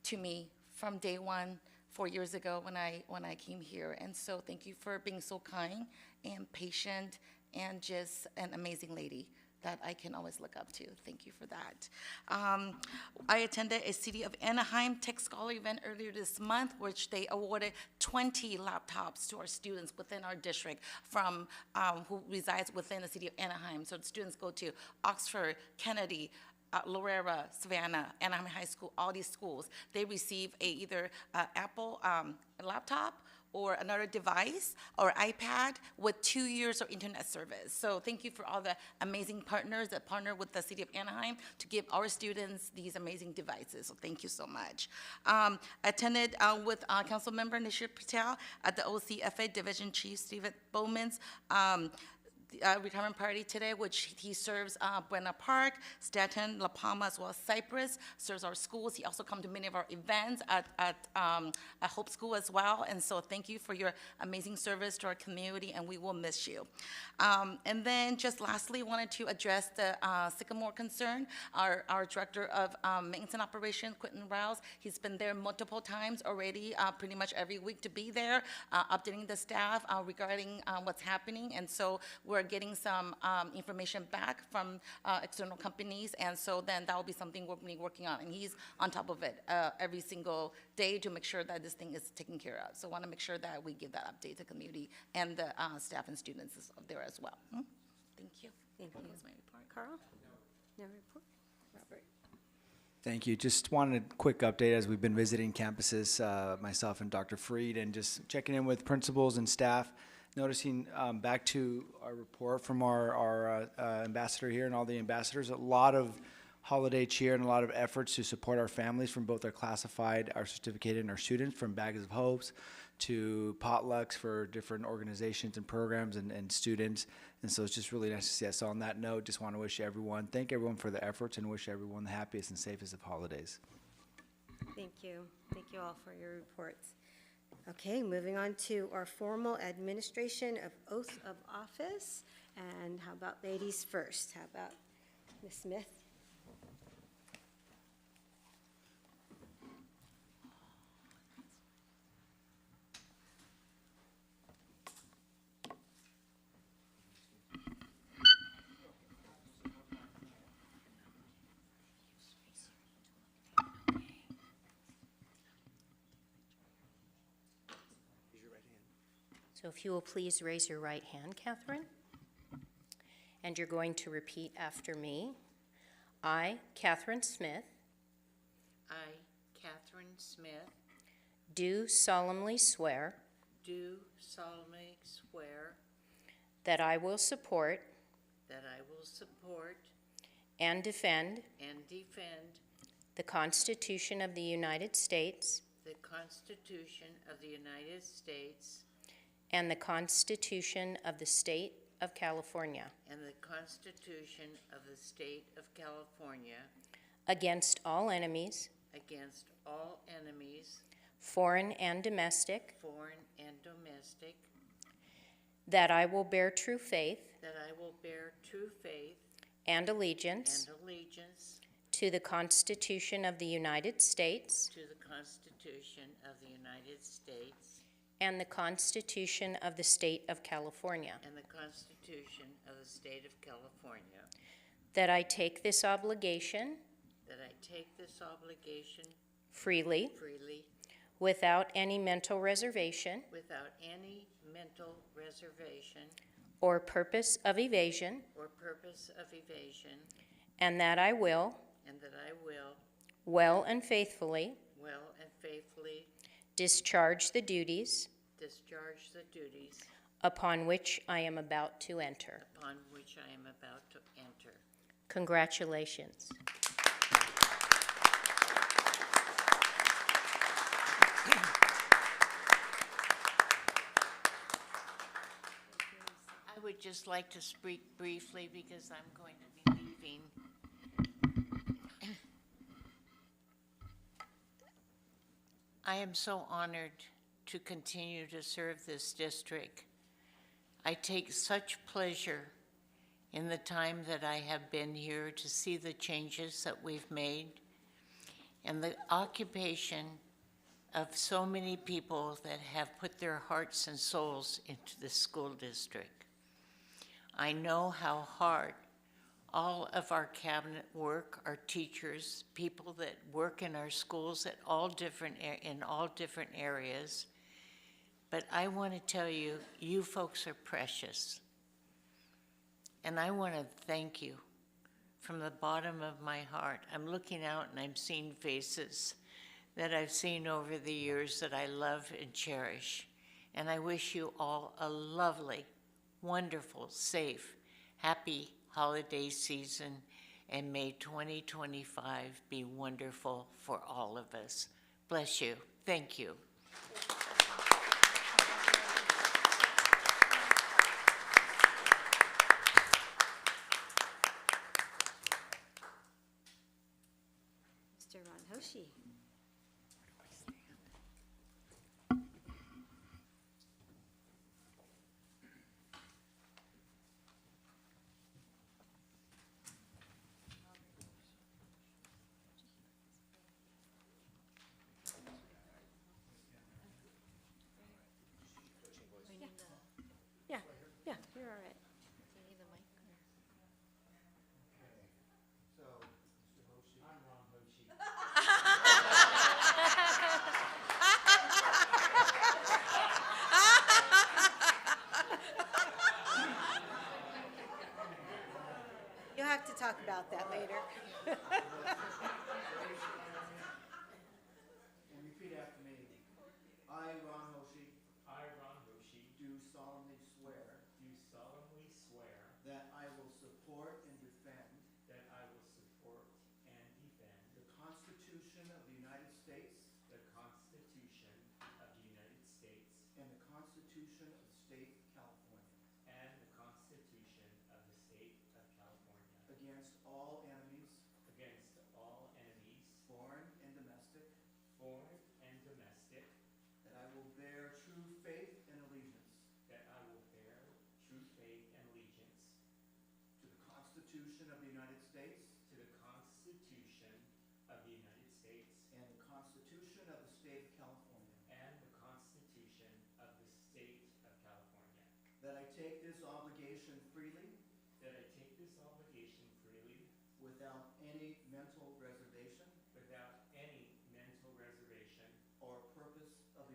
to me from day one 4 years ago when I came here. And so thank you for being so kind and patient and just an amazing lady. that I can always look up to. Thank you for that. I attended a City of Anaheim Tech Scholar event earlier this month, which they awarded 20 laptops to our students within our district from who resides within the City of Anaheim. So the students go to Oxford, Kennedy, Loretta, Savannah, Anaheim High School, all these schools. They receive either Apple laptop or another device or iPad with 2 years of internet service. So thank you for all the amazing partners that partner with the City of Anaheim to give our students these amazing devices. So thank you so much. Attended with Councilmember Nishir Patel at the OCFA Division Chief Stephen Bowman's retirement party today, which he serves Buena Park, Stanton, La Palma, as well as Cypress, serves our schools. He also comes to many of our events at Hope School as well. And so thank you for your amazing service to our community, and we will miss you. And then just lastly, wanted to address the Sycamore concern. Our director of maintenance and operation, Quentin Rouse, he's been there multiple times already, pretty much every week to be there, updating the staff regarding what's happening. And so we're getting some information back from external companies, and so then that will be something we'll be working on. And he's on top of it every single day to make sure that this thing is taken care of. So I want to make sure that we give that update to the community and the staff and students there as well. Thank you. Thank you. That was my report. Carl? No report? Robert? Thank you. Just wanted a quick update as we've been visiting campuses, myself and Dr. Freed, and just checking in with principals and staff. Noticing back to our report from our ambassador here and all the ambassadors, a lot of holiday cheer and a lot of efforts to support our families from both our classified, our certificated, and our students, from Bags of Hopes to potlucks for different organizations and programs and students. And so it's just really nice to see. So on that note, just want to thank everyone for the efforts, and wish everyone the happiest and safest of holidays. Thank you. Thank you all for your reports. Okay, moving on to our formal administration of oath of office. And how about ladies first? How about Ms. Smith? So if you will please raise your right hand, Catherine. And you're going to repeat after me. I, Catherine Smith, I, Catherine Smith, do solemnly swear do solemnly swear that I will support that I will support and defend and defend the Constitution of the United States the Constitution of the United States and the Constitution of the State of California and the Constitution of the State of California against all enemies, against all enemies, foreign and domestic, that I will bear true faith that I will bear true faith and allegiance to the Constitution of the United States to the Constitution of the United States and the Constitution of the State of California, and the Constitution of the State of California, that I take this obligation that I take this obligation freely, freely without any mental reservation without any mental reservation or purpose of evasion, or purpose of evasion, and that I will, and that I will well and faithfully, discharge the duties upon which I am about to enter. upon which I am about to enter. Congratulations. I would just like to speak briefly because I'm going to be leaving. I am so honored to continue to serve this district. I take such pleasure in the time that I have been here to see the changes that we've made and the occupation of so many people that have put their hearts and souls into the school district. I know how hard all of our cabinet work, our teachers, people that work in our schools at in all different areas. But I want to tell you, you folks are precious. And I want to thank you from the bottom of my heart. I'm looking out and I'm seeing faces that I've seen over the years that I love and cherish. And I wish you all a lovely, wonderful, safe, happy holiday season, and may 2025 be wonderful for all of us. Bless you. Thank you. Mr. Ron Hoshi. Yeah, yeah, you're all right. You'll have to talk about that later. And repeat after me. I, Ron Hoshi, do solemnly swear that I will support and defend the Constitution of the United States and the Constitution of the State of California against all enemies, foreign and domestic, that I will bear true faith and allegiance to the Constitution of the United States and the Constitution of the State of California, that I take this obligation freely without any mental reservation or purpose of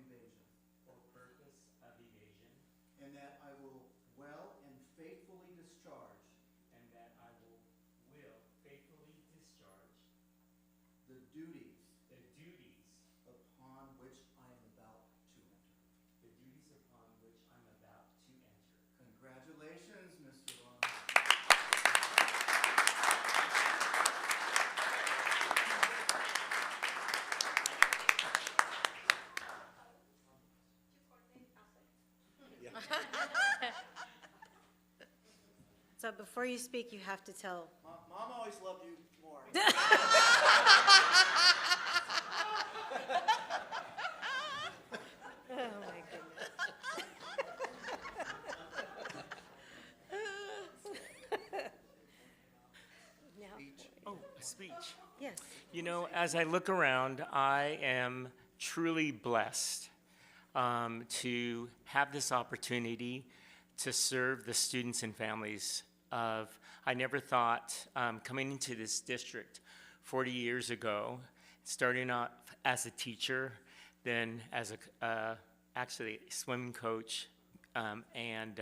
evasion, and that I will well and faithfully discharge the duties upon which I am about to enter. Congratulations, Mr. Long. So before you speak, you have to tell. Mom always loved you more. Oh, my goodness. Now, Oh, a speech. yes. You know, as I look around, I am truly blessed to have this opportunity to serve the students and families of, I never thought coming into this district 40 years ago, starting out as a teacher, then as a actually swim coach and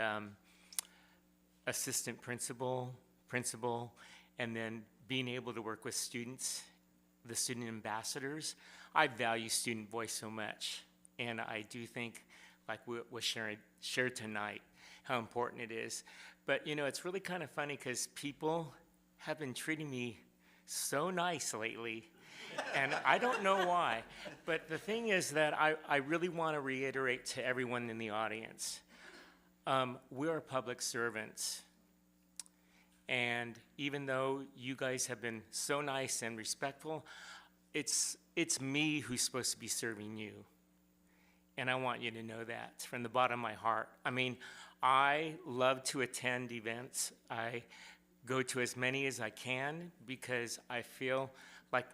assistant principal, and then being able to work with students, the student ambassadors. I value student voice so much, and I do think, like what was shared tonight, how important it is. But you know, it's really kind of funny because people have been treating me so nice lately, and I don't know why. But the thing is that I really want to reiterate to everyone in the audience, we are public servants. And even though you guys have been so nice and respectful, it's me who's supposed to be serving you. And I want you to know that from the bottom of my heart. I mean, I love to attend events. I go to as many as I can because I feel like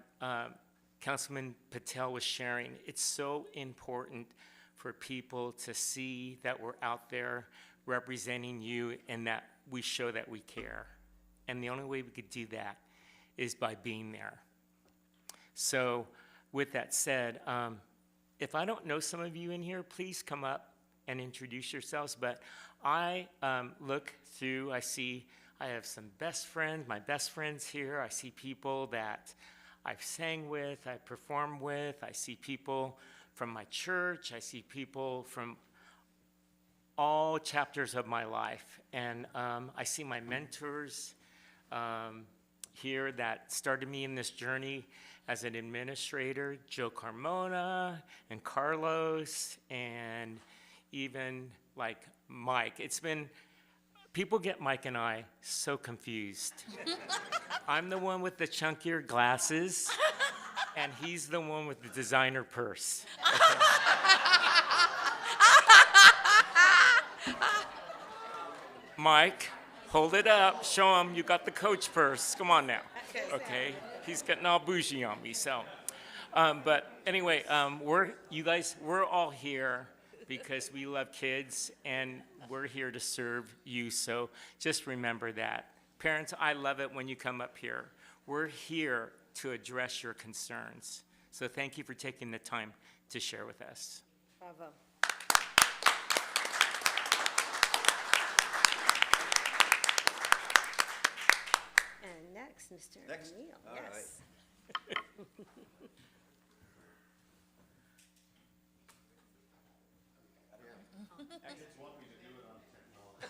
Councilman Patel was sharing, it's so important for people to see that we're out there representing you and that we show that we care. And the only way we could do that is by being there. So with that said, if I don't know some of you in here, please come up and introduce yourselves. But I look through, I see I have some best friends, my best friends here. I see people that I've sang with, I performed with. I see people from my church. I see people from all chapters of my life. And I see my mentors here that started me in this journey as an administrator, Joe Carmona and Carlos, and even like Mike. It's been, people get Mike and I so confused. I'm the one with the chunkier glasses, and he's the one with the designer purse. Okay? Mike, hold it up. Show him you got the Coach purse. Come on now. Okay? He's getting all bougie on me. So, but anyway, we're all here because we love kids, and we're here to serve you. So just remember that. Parents, I love it when you come up here. We're here to address your concerns. So thank you for taking the time to share with us. Bravo. And next, Mr. O'Neill. All Yes. Kids want me to do it on technology.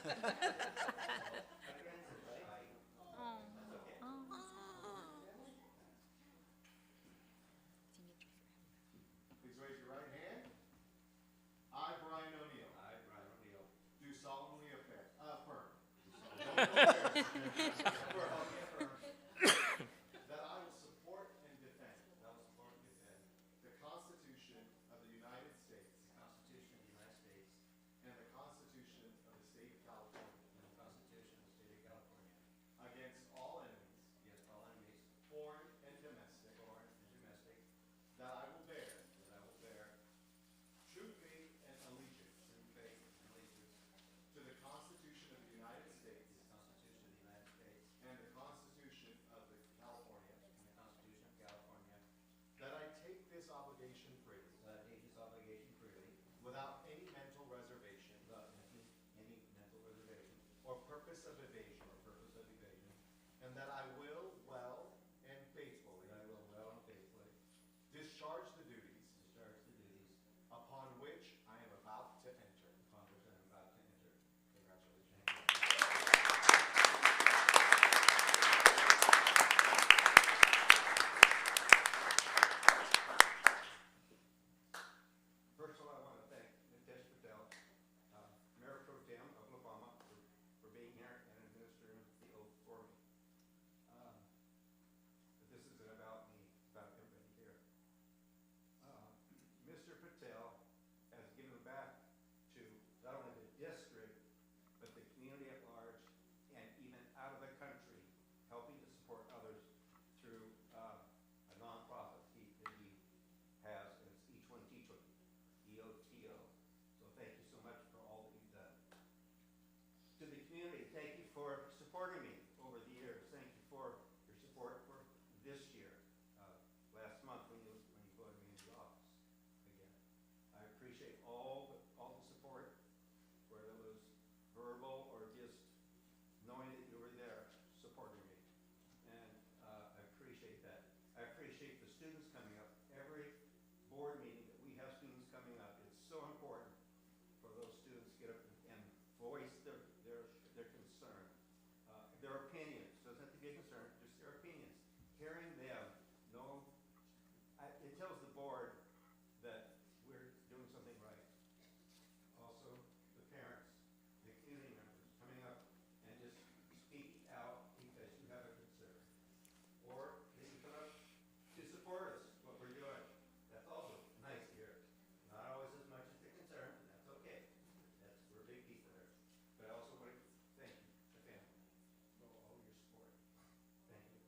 Please raise your right hand. I, Brian O'Neill. I, Brian O'Neill. Do solemnly affirm. That I will support and defend. The Constitution of the United States. And the Constitution of the State of California. Against all enemies. Foreign and domestic. That I will bear. True faith and allegiance. To the Constitution of the United States. And the Constitution of the California. That I take this obligation freely. Without any mental reservation. Or purpose of evasion. And that I will well and faithfully. Discharge the duties. Upon which I am about to enter. First of all, I want to thank Nitesh Patel, Mayor Pro Tem of La Palma, for being here and administering the oath for me. But this isn't about me, it's about everybody here. Mr. Patel has given back to not only the district, but the community at large, and even out of the country, helping to support others through a nonprofit that he has, and it's Each One Teach One. EOTO. So thank you so much for all that you've done. To the community, thank you for supporting me over the years. Thank you for your support for this year, last month when you voted me into office again. I appreciate all the support, whether it was verbal or just knowing that you were there supporting me. And I appreciate that. I appreciate the students coming up. Every board meeting that we have students coming up, it's so important for those students to get up and voice their concern, their opinions. Doesn't have to be a concern, just their opinions. Hearing them, it tells the board that we're doing something right. Also, the parents, the community members coming up and just speaking out because you have a concern. Or they can come up to support us, what we're doing. That's also nice to hear. Not always as much as the concern, and that's okay. We're a big piece of it. But I also want to thank you, the family, for all your support. Thank you.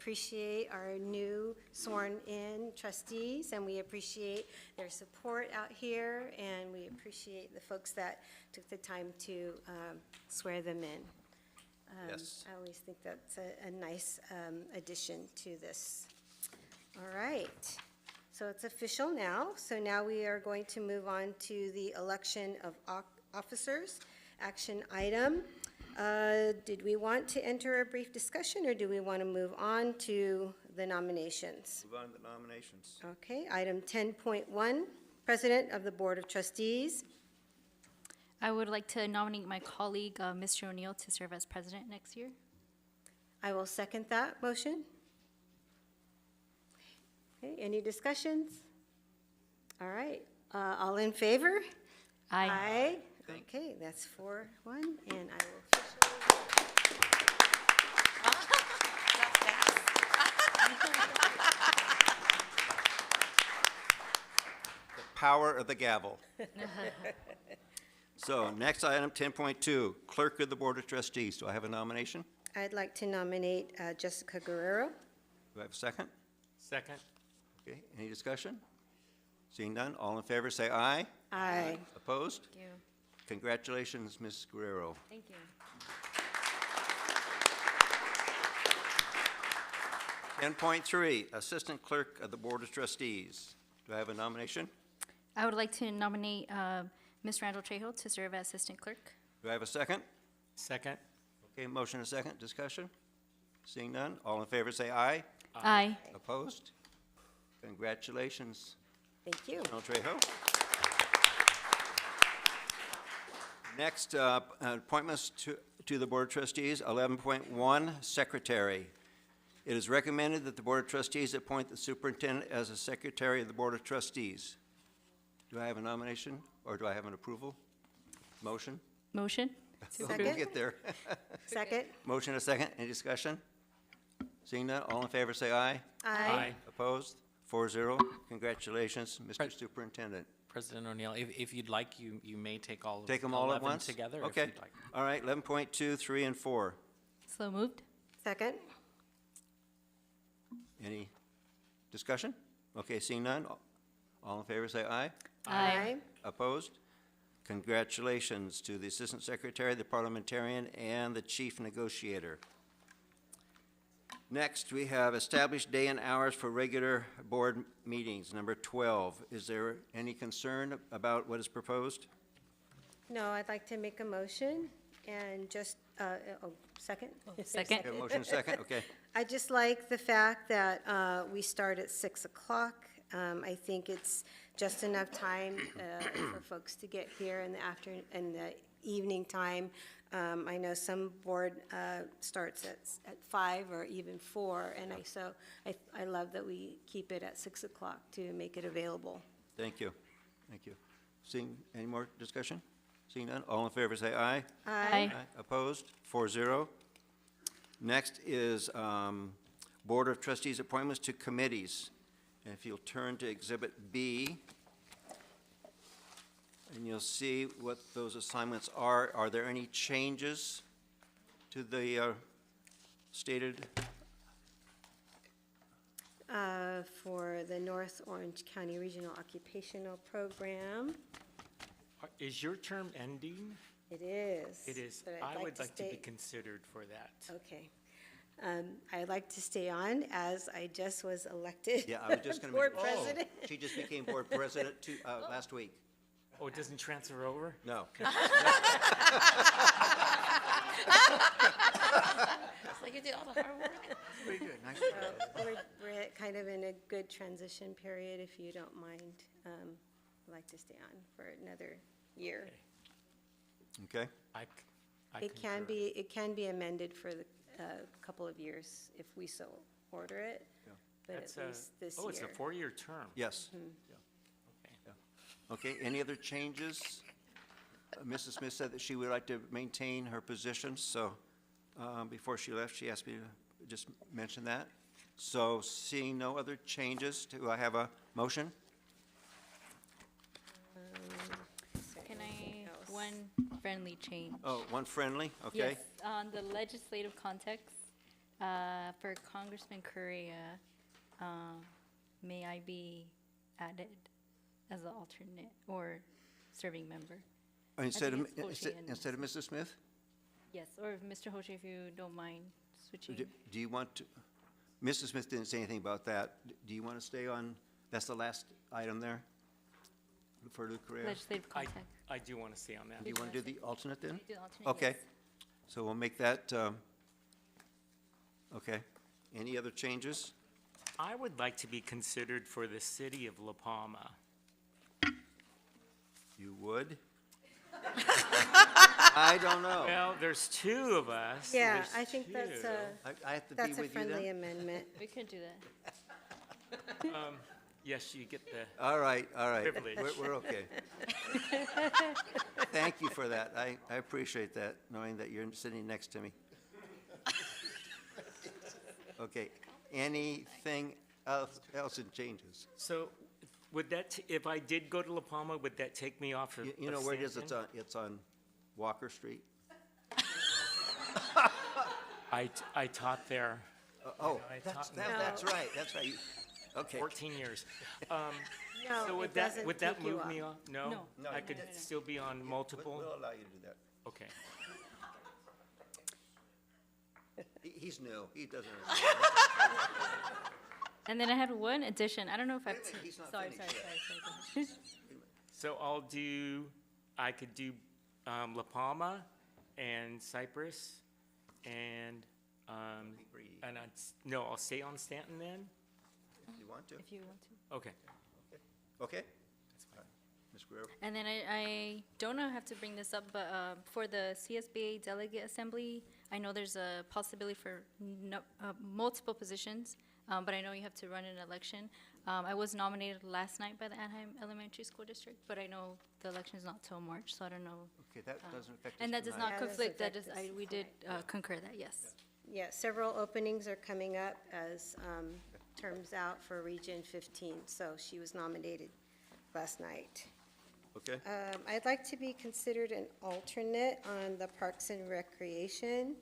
appreciate our new sworn-in trustees, and we appreciate their support out here, and we appreciate the folks that took the time to swear them in. Yes. I always think that's a nice addition to this. All right, so it's official now. So now we are going to move on to the election of officers. Action item. Did we want to enter a brief discussion, or do we want to move on to the nominations? Move on to the nominations. Okay, item 10.1, President of the Board of Trustees. I would like to nominate my colleague, Mr. O'Neill, to serve as president next year. I will second that motion. Okay, any discussions? All right, all in favor? Aye. Aye. Okay, that's 4-1, and I will officially. The power of the gavel. So next item, 10.2, Clerk of the Board of Trustees. Do I have a nomination? I'd like to nominate Jessica Guerrero. Do I have a second? Second. Okay, any discussion? Seeing none, all in favor say aye. Aye. Opposed? Thank you. Congratulations, Ms. Guerrero. Thank you. 10.3, Assistant Clerk of the Board of Trustees. Do I have a nomination? I would like to nominate Ms. Randall Trejo to serve as assistant clerk. Do I have a second? Second. Okay, motion and a second. Discussion? Seeing none, all in favor say aye. Aye. Opposed? Congratulations, Thank you. Colonel Trejo. Next, appointments to the Board of Trustees, 11.1, Secretary. It is recommended that the Board of Trustees appoint the superintendent as a secretary of the Board of Trustees. Do I have a nomination, or do I have an approval? Motion? Motion? We'll Second. get there. Second. Motion and a second. Any discussion? Seeing none, all in favor say aye. Aye. Opposed? 4-0. Congratulations, Mr. Superintendent. President O'Neill, if you'd like, you may take all of Take them all at 11 once? together Okay. if you'd like. All right, 11.2, 3, and 4. So moved? Second. Any discussion? Okay, seeing none, all in favor say aye. Aye. Opposed? Congratulations to the Assistant Secretary, the Parliamentarian, and the Chief Negotiator. Next, we have established day and hours for regular board meetings, number 12. Is there any concern about what is proposed? No, I'd like to make a motion and just, second? Second. Okay, motion second, okay. I just like the fact that we start at 6 o'clock. I think it's just enough time for folks to get here in the evening time. I know some board starts at 5 or even 4, and I love that we keep it at 6 o'clock to make it available. Thank you, thank you. Seeing any more discussion? Seeing none, all in favor say aye. Aye. Opposed? 4-0. Next is Board of Trustees appointments to committees. And if you'll turn to Exhibit B, and you'll see what those assignments are. Are there any changes to the stated? For the North Orange County Regional Occupational Program. Is your term ending? It is. It is. but I'd I would like to be stay- considered for that. Okay. I'd like to stay on as I just was elected. Yeah, I was just going to Board mention. president. She just became board president last week. Oh, it doesn't transfer over? No. It's like you did all the hard work. Pretty good, nice. We're kind of in a good transition period, if you don't mind. I'd like to stay on for another year. Okay. It can be amended for the couple of years if we so order it, but at That's least this year. Oh, it's a 4-year term. Yes. Okay, any other changes? Mrs. Smith said that she would like to maintain her position, so before she left, she asked me to just mention that. So seeing no other changes, do I have a motion? Can I, one friendly change? Oh, one friendly, okay. Yes, on the legislative context, For Congressman Correa, may I be added as an alternate or serving member? Instead of, it's Hoshi and instead of Mrs. Smith? Yes, or Mr. Hoshi, if you don't mind switching. Do you want to, Mrs. Smith didn't say anything about that. Do you want to stay on, that's the last item there? For the career? Legislative contact. I do want to stay on that. Do you want to do the alternate then? Do the alternate, Okay. yes. So we'll make that, okay. Any other changes? I would like to be considered for the city of La Palma. You would? I don't know. Well, there's two of us. Yeah, There's I think that's two. I have to be that's a with you friendly then? amendment. We could do that. Yes, you get the. All right, all right. Privilege. We're okay. Thank you for that. I appreciate that, knowing that you're sitting next to me. Okay, anything else in changes? So would that, if I did go to La Palma, would that take me off of? You know of where it is? Stanton? It's on Walker Street. I taught there. Oh, I that's taught- right, that's right. Okay. 14 years. No, So it would that, doesn't would that take you move off. me off? No? No. I could still be on multiple? We'll allow you to do that. Okay. He's new, he doesn't. And then I had one addition. I don't know if I've. Wait a minute, he's not Sorry. So I could do La Palma and Cypress and, no, I'll stay on Stanton then? If you want to. If you want to. Okay. Okay? Ms. Guerrero? And then I don't know, I have to bring this up, but for the CSBA Delegate Assembly, I know there's a possibility for multiple positions, but I know you have to run an election. I was nominated last night by the Anaheim Elementary School District, but I know the election is not till March, so I don't know. Okay, that doesn't affect us And that does tonight. not That doesn't conflict, that affect is, us. we did concur that, yes. Yeah, several openings are coming up as terms out for Region 15, so she was nominated last night. Okay, I'd like to be considered an alternate on the Parks and Recreation.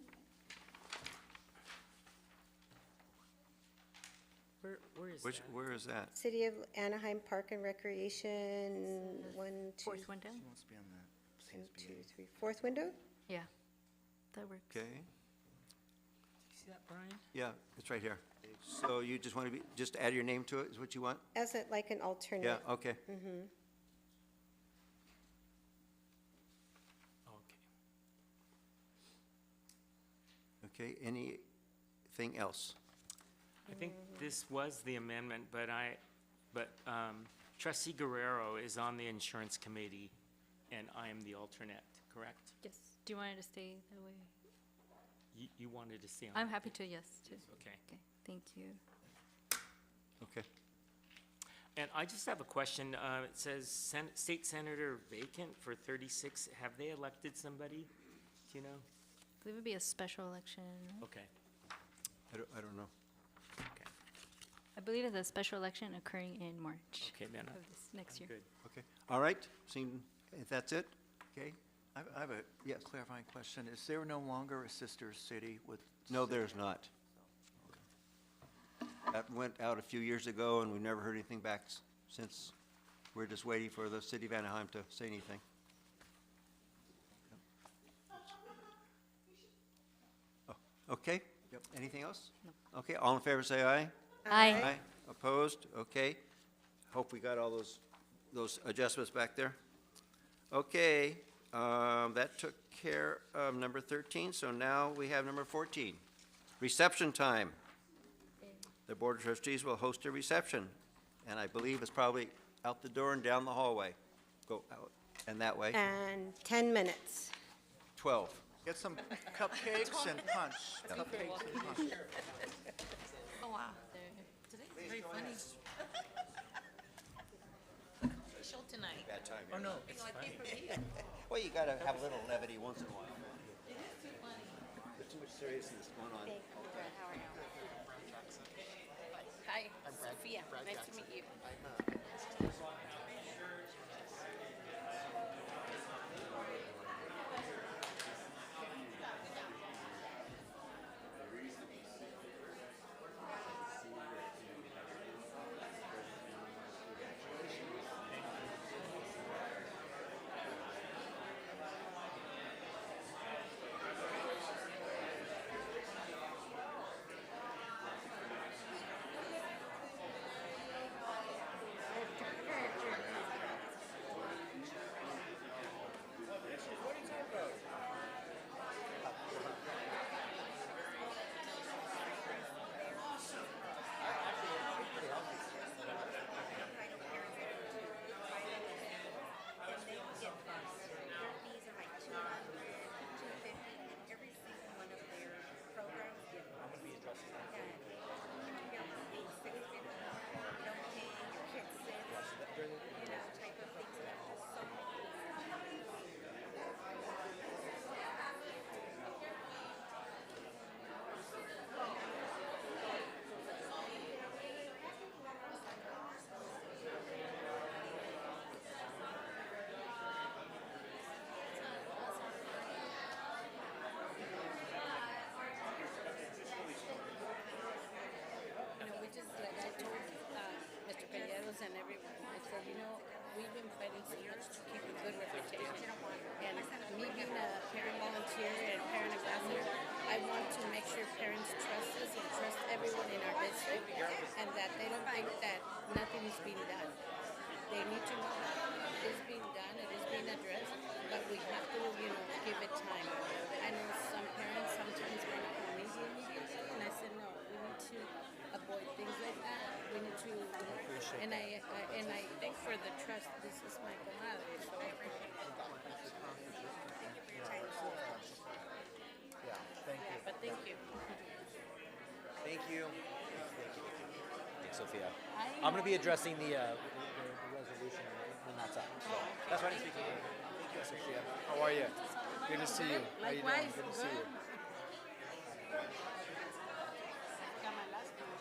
where is that? City of Anaheim Park and Recreation, one, two, Fourth one down? She wants to be on the one, two, three, fourth window? Yeah, that works. Okay, See that, Brian? yeah, it's right here. So you just want to be, just add your name to it, is what you want? As like an alternate. Yeah, okay. Mm-hmm. Okay. Okay, anything else? I think this was the amendment, but Trustee Guerrero is on the Insurance Committee, and I am the alternate, correct? Yes. Do you want it to stay that way? You wanted to stay on? I'm happy to, yes, too. Okay. Okay, thank you. Okay. And I just have a question. It says State Senator vacant for 36. Have they elected somebody? Do you know? I believe it would be a special election. Okay. I don't know. Okay. I believe it's a special election occurring in March Okay, then. of this next year. Good. Okay, all right, if that's it, okay? I have a Yes. clarifying question. Is there no longer a sister city with? No, there's not. That went out a few years ago, and we've never heard anything back since. We're just waiting for the city of Anaheim to say anything. Oh, okay? Yep. Anything else? Okay, all in favor, say aye. Aye. Opposed? Okay. Hope we got all those adjustments back there. Okay, that took care of number 13, so now we have number 14. Reception time. The Board of Trustees will host a reception, and I believe it's probably out the door and down the hallway. Go out and that way. And 10 minutes. 12. Get some cupcakes and punch. Cupcakes and punch. Oh, wow. Today's very funny. Show tonight. Bad time. Oh, no. You know, I came from here. Well, you gotta have a little levity once in a while. It is too funny. There's too much seriousness going on. How are you? Hi, Sophia. Nice to meet you. to know that it is being done, it is being addressed, but we have to, give it time. I know some parents sometimes want to call me immediately, and I said, no, we need to avoid things like that. We need to, and I think for the trust, this is my comadre, so I appreciate it. Yeah, thank you. But thank you. Thank you. Thanks, Sophia. I'm going to be addressing the resolution when that's up. So that's why I didn't speak to you. Thank you, Sophia. How are you? Good to see you. How you doing? Likewise. Good to see you. Got my last one.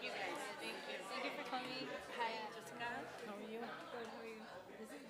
You guys, thank you. Thank you for coming. Hi, Jessica. How are you? Good, how are you? This is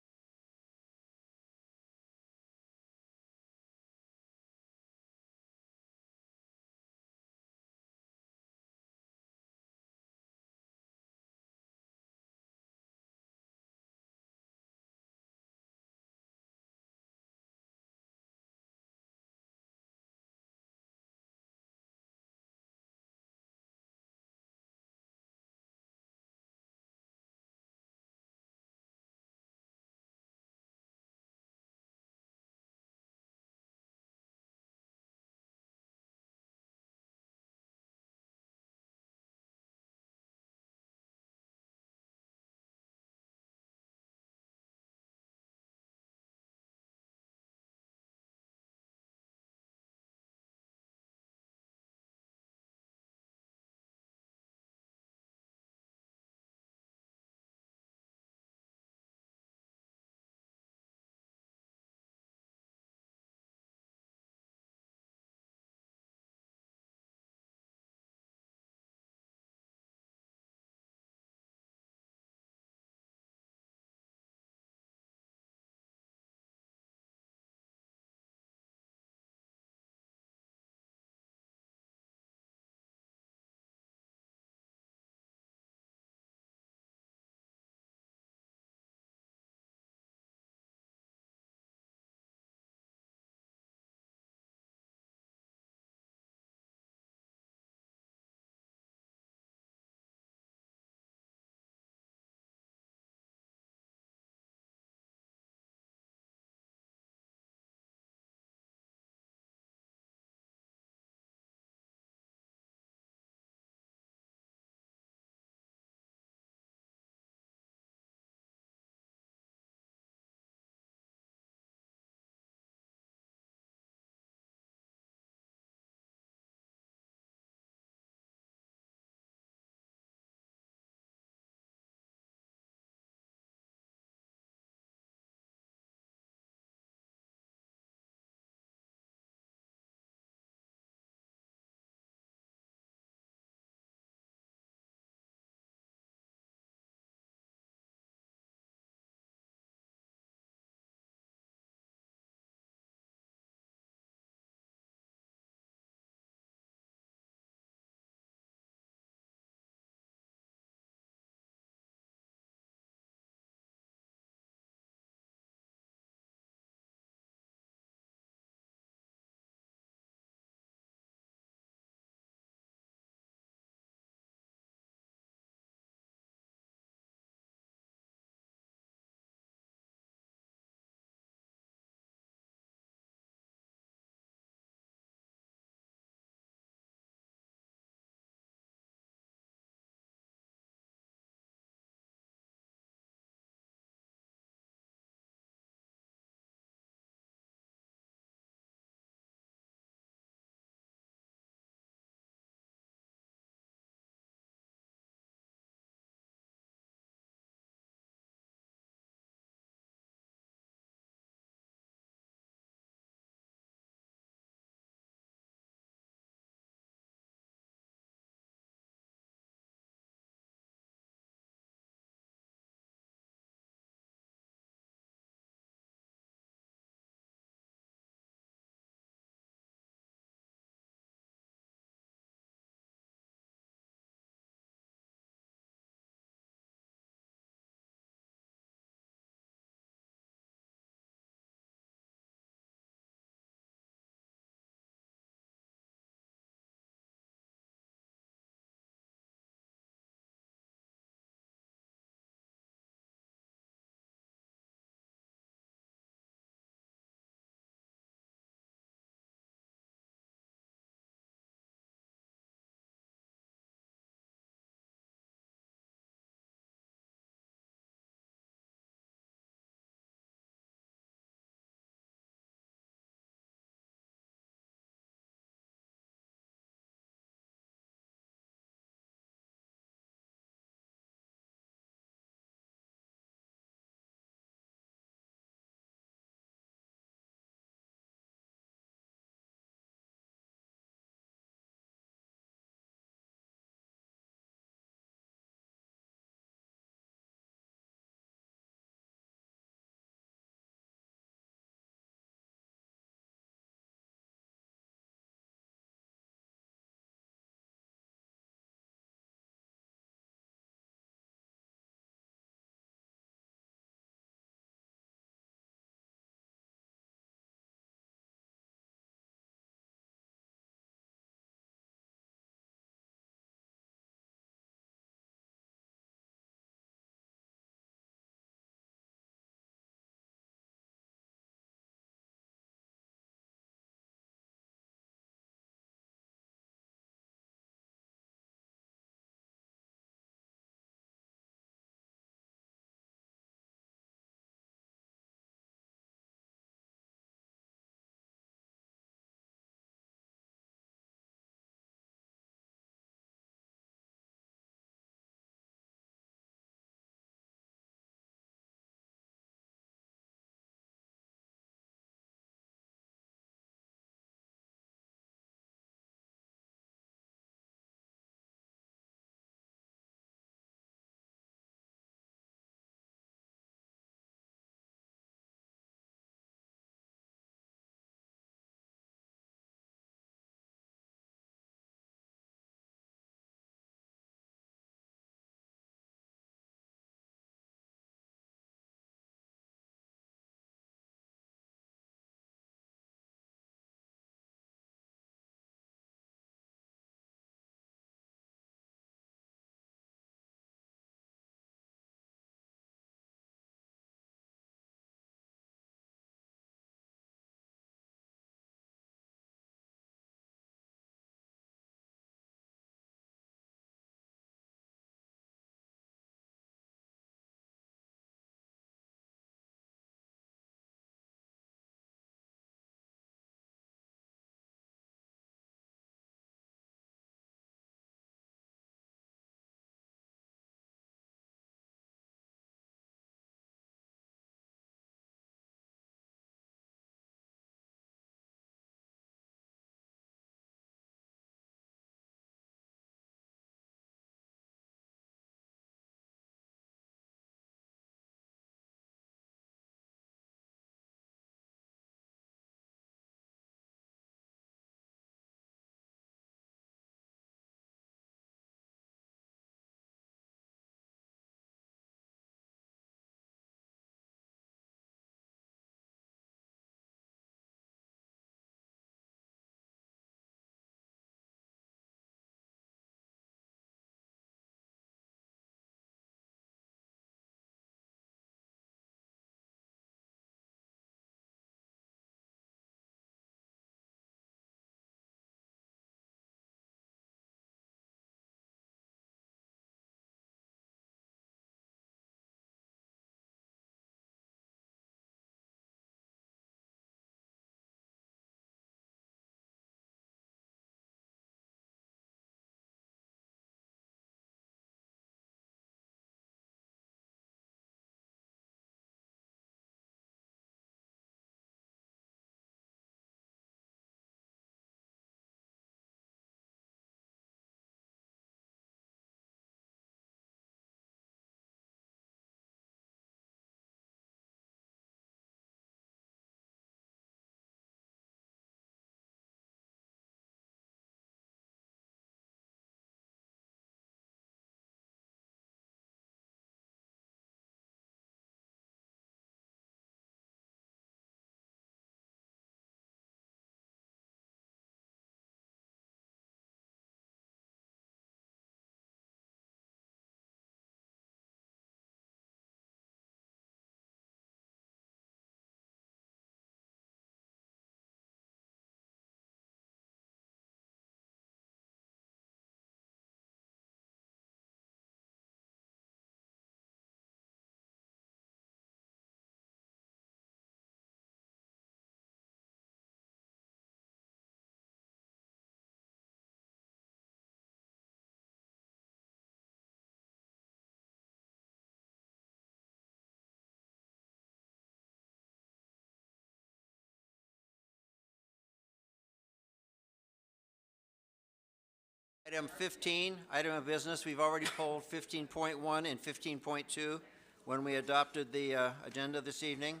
Item 15, item of business, we've already polled 15.1 and 15.2 when we adopted the agenda this evening.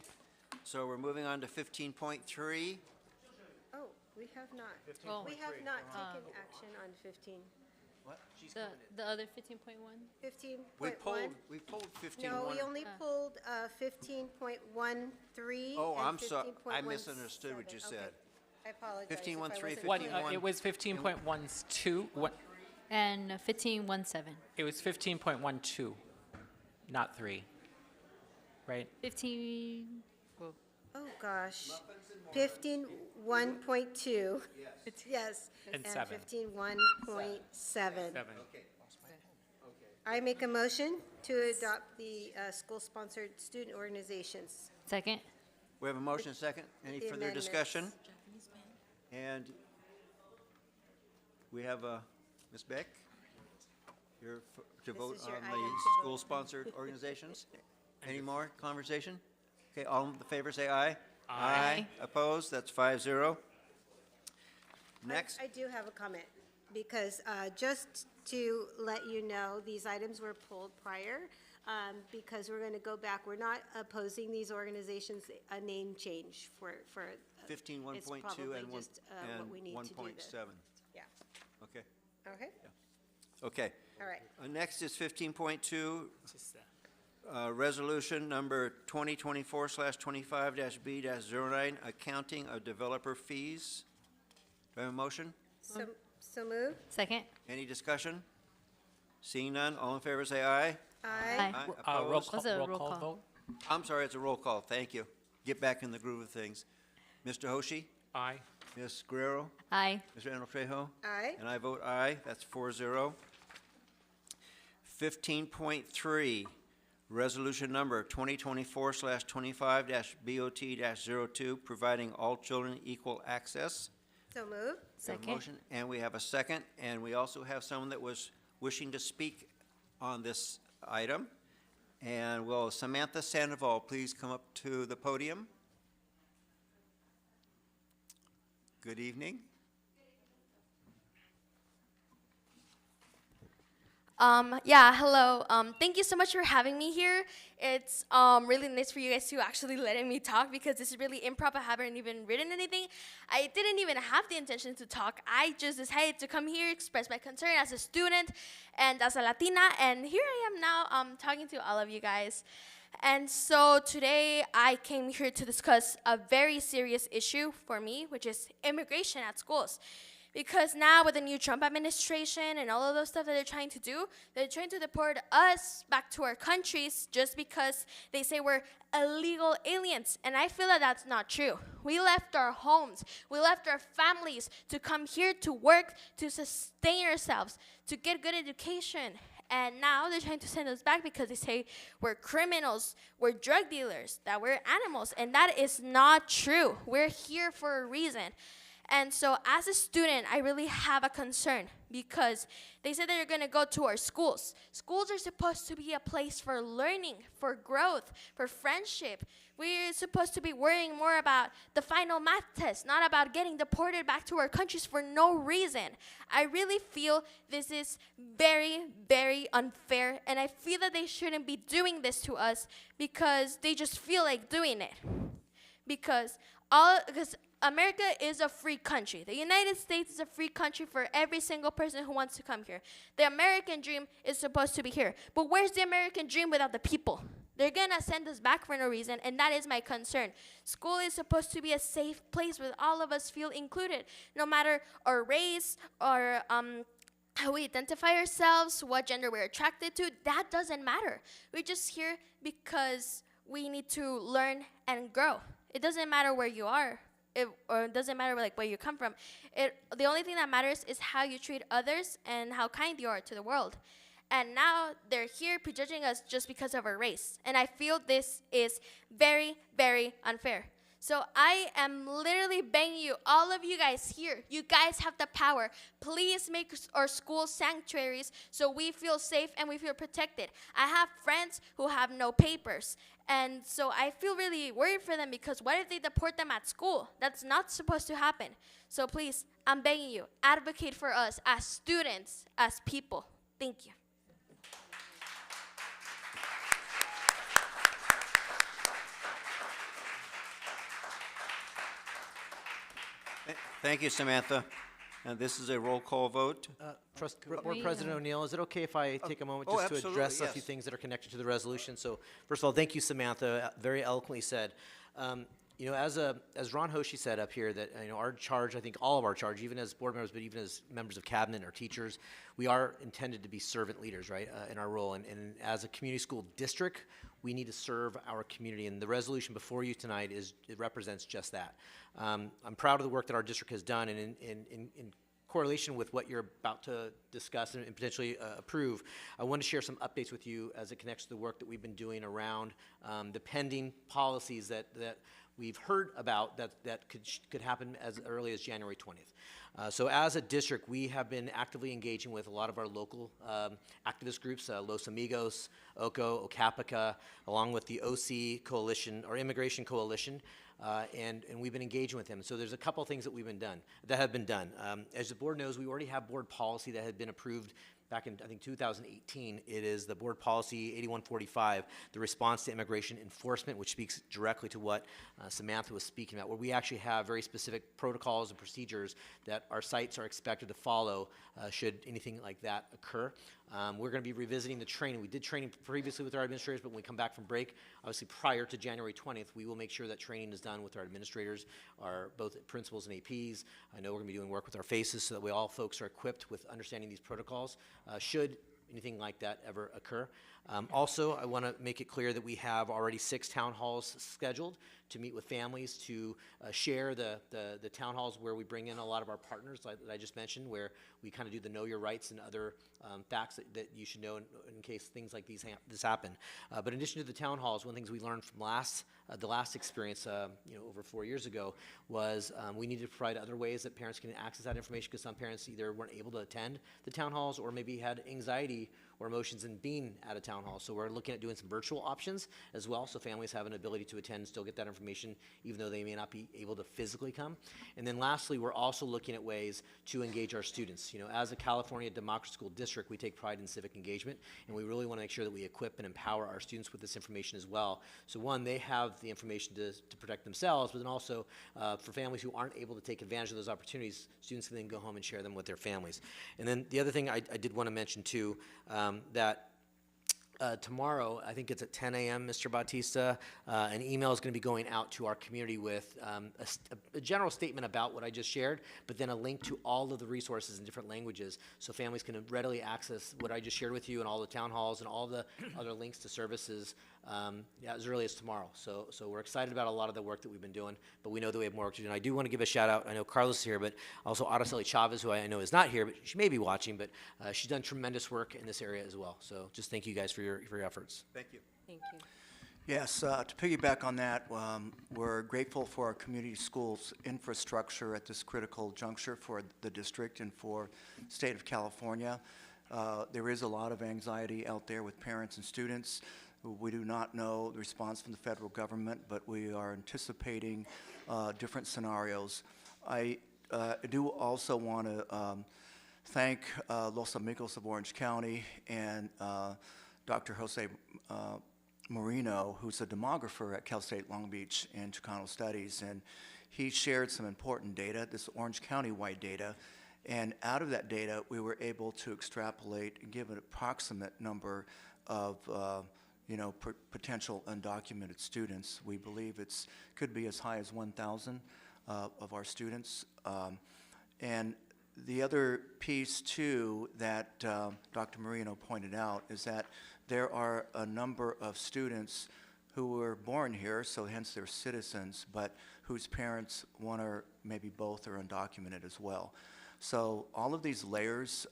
So we're moving on to 15.3. Oh, we have not. Oh. We have not taken action on 15. What? The other 15.1? 15.1? We polled 15.1. No, we only pulled 15.13. Oh, and I'm sorry. I 15.17. misunderstood what you Okay. said. I apologize. if I 15.13, wasn't What, clear. it was 15.12, And 15.17. it was 15.12, not 3, right? 15. Whoa. Oh, gosh. 15.1.2. Yes. And 7. 15.1.7. I make a motion to adopt the school-sponsored student organizations. Second. We have a motion and a second. Any The further discussion? And we have Ms. Beck here to This vote is your on item the to vote. school-sponsored organizations. Any more conversation? Okay, all in favor say aye. Aye. Opposed? That's 5-0. Next. I do have a comment, because just to let you know, these items were pulled prior, because we're going to go back. We're not opposing these organizations a name change for. 15.1.2 It's probably and just what we need to do 1.7. Yeah. Okay. Okay, Okay. all right. Next is 15.2, resolution number 2024/25-B-09, accounting of developer fees. Do I have a motion? So moved? Second. Any discussion? Seeing none, all in favor say aye. Aye. Roll Opposed? call, Was it a roll roll call call? vote? I'm sorry, it's a roll call. Thank you. Get back in the groove of things. Mr. Hoshi? Aye. Ms. Guerrero? Aye. Mr. Randall Trejo? Aye. And I vote aye. That's 4-0. 15.3, resolution number 2024/25-BOT-02, providing all children equal access. So moved? We have a Second. motion, and we have a second, and we also have someone that was wishing to speak on this item. And will Samantha Sandoval please come up to the podium? Good evening. Yeah, hello. Thank you so much for having me here. It's really nice for you guys to actually letting me talk, because this is really improper. I haven't even written anything. I didn't even have the intention to talk. I just decided to come here, express my concern as a student and as a Latina, and here I am now talking to all of you guys. And so today I came here to discuss a very serious issue for me, which is immigration at schools. Because now with the new Trump administration and all of those stuff that they're trying to do, they're trying to deport us back to our countries just because they say we're illegal aliens. And I feel that that's not true. We left our homes, we left our families to come here to work, to sustain ourselves, to get good education. And now they're trying to send us back because they say we're criminals, we're drug dealers, that we're animals. And that is not true. We're here for a reason. And so as a student, I really have a concern because they said that you're going to go to our schools. Schools are supposed to be a place for learning, for growth, for friendship. We're supposed to be worrying more about the final math test, not about getting deported back to our countries for no reason. I really feel this is very, very unfair, and I feel that they shouldn't be doing this to us because they just feel like doing it. Because America is a free country. The United States is a free country for every single person who wants to come here. The American dream is supposed to be here. But where's the American dream without the people? They're going to send us back for no reason, and that is my concern. School is supposed to be a safe place where all of us feel included, no matter our race or how we identify ourselves, what gender we're attracted to. That doesn't matter. We're just here because we need to learn and grow. It doesn't matter where you are. Or it doesn't matter like where you come from. The only thing that matters is how you treat others and how kind you are to the world. And now they're here prejudging us just because of our race. And I feel this is very, very unfair. So I am literally begging you, all of you guys here, you guys have the power. Please make our schools sanctuaries so we feel safe and we feel protected. I have friends who have no papers. And so I feel really worried for them because what if they deport them at school? That's not supposed to happen. So please, I'm begging you, advocate for us as students, as people. Thank you. Thank you, Samantha. And this is a roll call vote. Board President O'Neill, is it okay if I take a moment oh, just to absolutely, address a few yes. things that are connected to the resolution? So first of all, thank you, Samantha, very eloquently said. You know, as Ron Hoshi said up here, that our charge, I think all of our charge, even as board members, but even as members of cabinet or teachers, we are intended to be servant leaders, right, in our role. And as a community school district, we need to serve our community. And the resolution before you tonight it represents just that. I'm proud of the work that our district has done, and in correlation with what you're about to discuss and potentially approve, I want to share some updates with you as it connects to the work that we've been doing around the pending policies that we've heard about that could happen as early as January 20th. So as a district, we have been actively engaging with a lot of our local activist groups, Los Amigos, OCO, OCAPICA, along with the OC Coalition, or Immigration Coalition, and we've been engaging with them. So there's a couple of things that have been done. As the board knows, we already have board policy that had been approved back in, I think, 2018. It is the Board Policy 8145, the response to immigration enforcement, which speaks directly to what Samantha was speaking about, where we actually have very specific protocols and procedures that our sites are expected to follow should anything like that occur. We're going to be revisiting the training. We did training previously with our administrators, but when we come back from break, obviously prior to January 20th, we will make sure that training is done with our administrators, our both principals and APs. I know we're going to be doing work with our FACES so that way all folks are equipped with understanding these protocols should anything like that ever occur. Also, I want to make it clear that we have already 6 town halls scheduled to meet with families to share the town halls where we bring in a lot of our partners that I just mentioned, where we kind of do the know your rights and other facts that you should know in case things like this happen. But in addition to the town halls, one of the things we learned from the last experience over 4 years ago was we needed to provide other ways that parents can access that information, because some parents either weren't able to attend the town halls or maybe had anxiety or emotions in being at a town hall. So we're looking at doing some virtual options as well, so families have an ability to attend and still get that information even though they may not be able to physically come. And then lastly, we're also looking at ways to engage our students. As a California democracy school district, we take pride in civic engagement, and we really want to make sure that we equip and empower our students with this information as well. So one, they have the information to protect themselves, but then also for families who aren't able to take advantage of those opportunities, students can then go home and share them with their families. And then the other thing I did want to mention too, that tomorrow, I think it's at 10 a.m., Mr. Bautista, an email is going to be going out to our community with a general statement about what I just shared, but then a link to all of the resources in different languages so families can readily access what I just shared with you and all the town halls and all the other links to services as early as tomorrow. So we're excited about a lot of the work that we've been doing, but we know that we have more work to do. And I do want to give a shout out. I know Carlos is here, but also Araceli Chavez, who I know is not here, but she may be watching, but she's done tremendous work in this area as well. So just thank you guys for your efforts. Thank you. Thank you. Yes, to piggyback on that, we're grateful for our community schools infrastructure at this critical juncture for the district and for the state of California. There is a lot of anxiety out there with parents and students. We do not know the response from the federal government, but we are anticipating different scenarios. I do also want to thank Los Amigos of Orange County and Dr. Jose Marino, who's a demographer at Cal State Long Beach and Chicano Studies, and he shared some important data, this Orange County-wide data, and out of that data, we were able to extrapolate and give an approximate number of potential undocumented students. We believe it could be as high as 1,000 of our students. And the other piece, too, that Dr. Marino pointed out is that there are a number of students who were born here, so hence they're citizens, but whose parents, one or maybe both, are undocumented as well. So all of these layers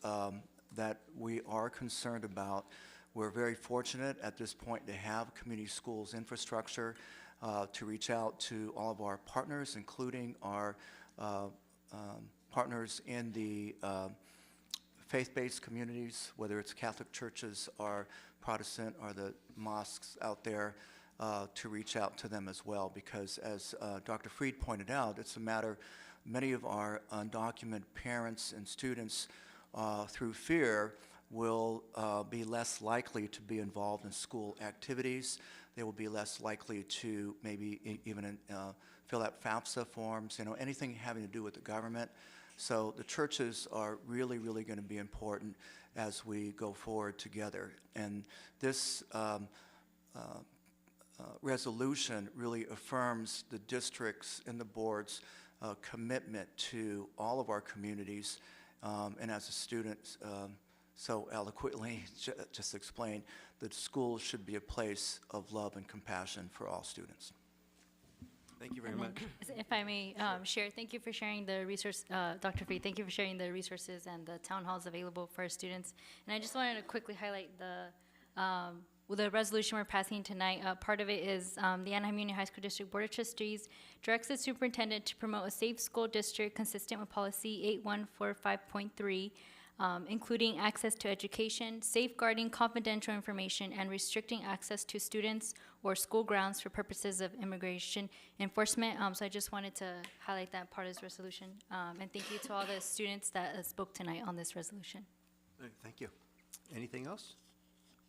that we are concerned about, we're very fortunate at this point to have community schools infrastructure. to reach out to all of our partners, including our partners in the faith-based communities, whether it's Catholic churches or Protestant or the mosques out there, to reach out to them as well, because as Dr. Freed pointed out, it's a matter, many of our undocumented parents and students through fear will be less likely to be involved in school activities. They will be less likely to maybe even fill out FAFSA forms, anything having to do with the government. So the churches are really, really going to be important as we go forward together. And this resolution really affirms the district's and the board's commitment to all of our communities. And as a student so eloquently just explained, that schools should be a place of love and compassion for all students. Thank you very And then, much. if I may share, thank you for sharing the resource, Dr. Freed, thank you for sharing the resources and the town halls available for our students. And I just wanted to quickly highlight the resolution we're passing tonight. Part of it is the Anaheim Union High School District Board of Trustees directs the superintendent to promote a safe school district consistent with policy 8145.3, including access to education, safeguarding confidential information, and restricting access to students or school grounds for purposes of immigration enforcement. So I just wanted to highlight that part of this resolution. And thank you to all the students that spoke tonight on this resolution. Thank you. Anything else?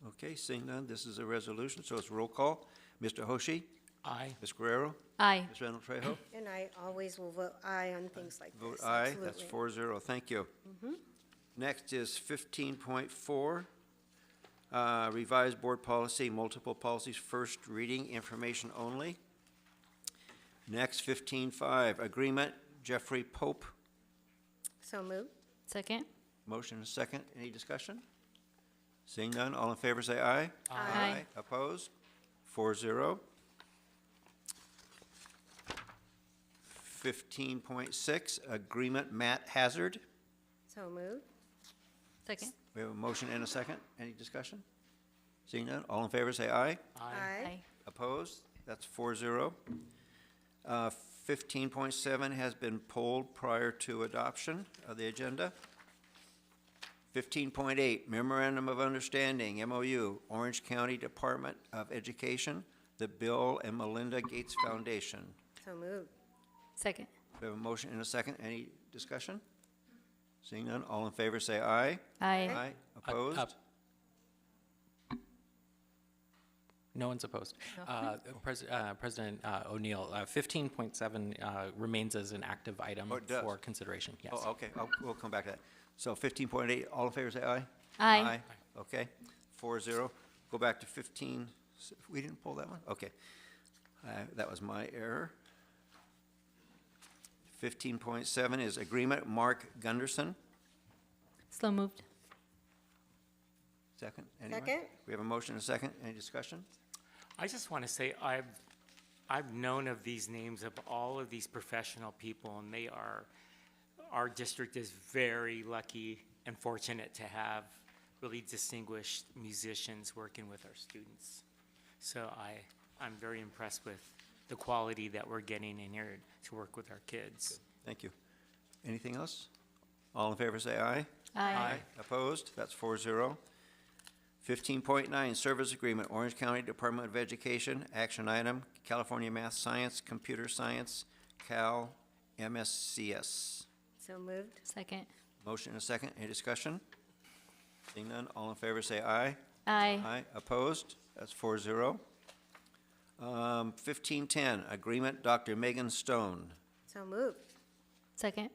Okay, seeing none, this is a resolution, so it's roll call. Mr. Hoshi? Aye. Ms. Guerrero? Aye. Ms. Reynolds Trejo? And I always will vote aye on things like Vote this. aye, that's Absolutely. 4-0, thank you. Mhm. Next is 15.4, revised board policy, multiple policies, first reading, information only. Next, 15.5, agreement, Jeffrey Pope. So moved. Second. Motion and second, any discussion? Seeing none, all in favor say aye. Aye. Opposed? 4-0. 15.6, agreement, Matt Hazard. So moved. Second. We have a motion and a second. Any discussion? Seeing none, all in favor say aye. Aye. Opposed? That's 4-0. 15.7 has been pulled prior to adoption of the agenda. 15.8, Memorandum of Understanding, MOU, Orange County Department of Education, the Bill and Melinda Gates Foundation. So moved. Second. We have a motion and a second. Any discussion? Seeing none, all in favor say aye. Aye. Aye. Opposed? No one's opposed. President O'Neill, 15.7 remains as an active item Oh, it does? for consideration, yes. Oh, okay, we'll come back to that. So 15.8, all in favor say aye? Aye. Okay, 4-0. Go back to 15, we didn't pull that one? Okay. That was my error. 15.7 is agreement, Mark Gunderson. So moved. Second, anyone? Second. We have a motion and a second. Any discussion? I just want to say I've known of these names of all of these professional people, and our district is very lucky and fortunate to have really distinguished musicians working with our students. So I'm very impressed with the quality that we're getting in here to work with our kids. Thank you. Anything else? All in favor say aye. Aye. Opposed? That's 4-0. 15.9, service agreement, Orange County Department of Education, action item, California Math Science, Computer Science, Cal, MSCS. So moved. Second. Motion and a second. Any discussion? Seeing none, all in favor say aye. Aye. Aye. Opposed? That's 4-0. 1510, agreement, Dr. Megan Stone. So moved. Second.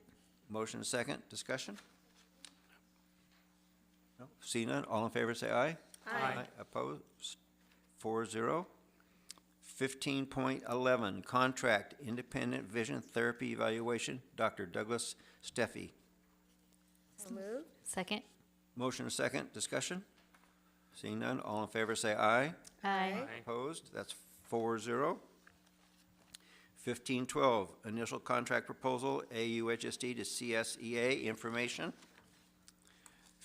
Motion and second. Discussion? No. See none, all in favor say aye. Aye. Opposed? 4-0. 15.11, contract, independent vision therapy evaluation, Dr. Douglas Steffi. So moved. Second. Motion and second. Discussion? Seeing none, all in favor say aye. Aye. Opposed? That's 4-0. 1512, initial contract proposal, AUHSD to CSEA information.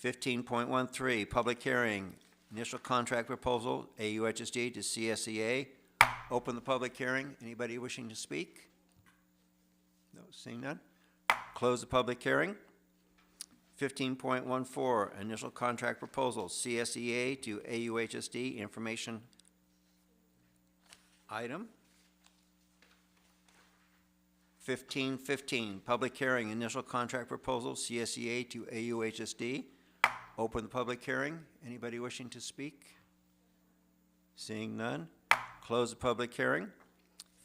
15.13, public hearing, initial contract proposal, AUHSD to CSEA Open the public hearing. Anybody wishing to speak? No, seeing none. Close the public hearing. 15.14, initial contract proposal, CSEA to AUHSD information item. 15.15, public hearing, initial contract proposal, CSEA to AUHSD. Open the public hearing. Anybody wishing to speak? Seeing none. Close the public hearing.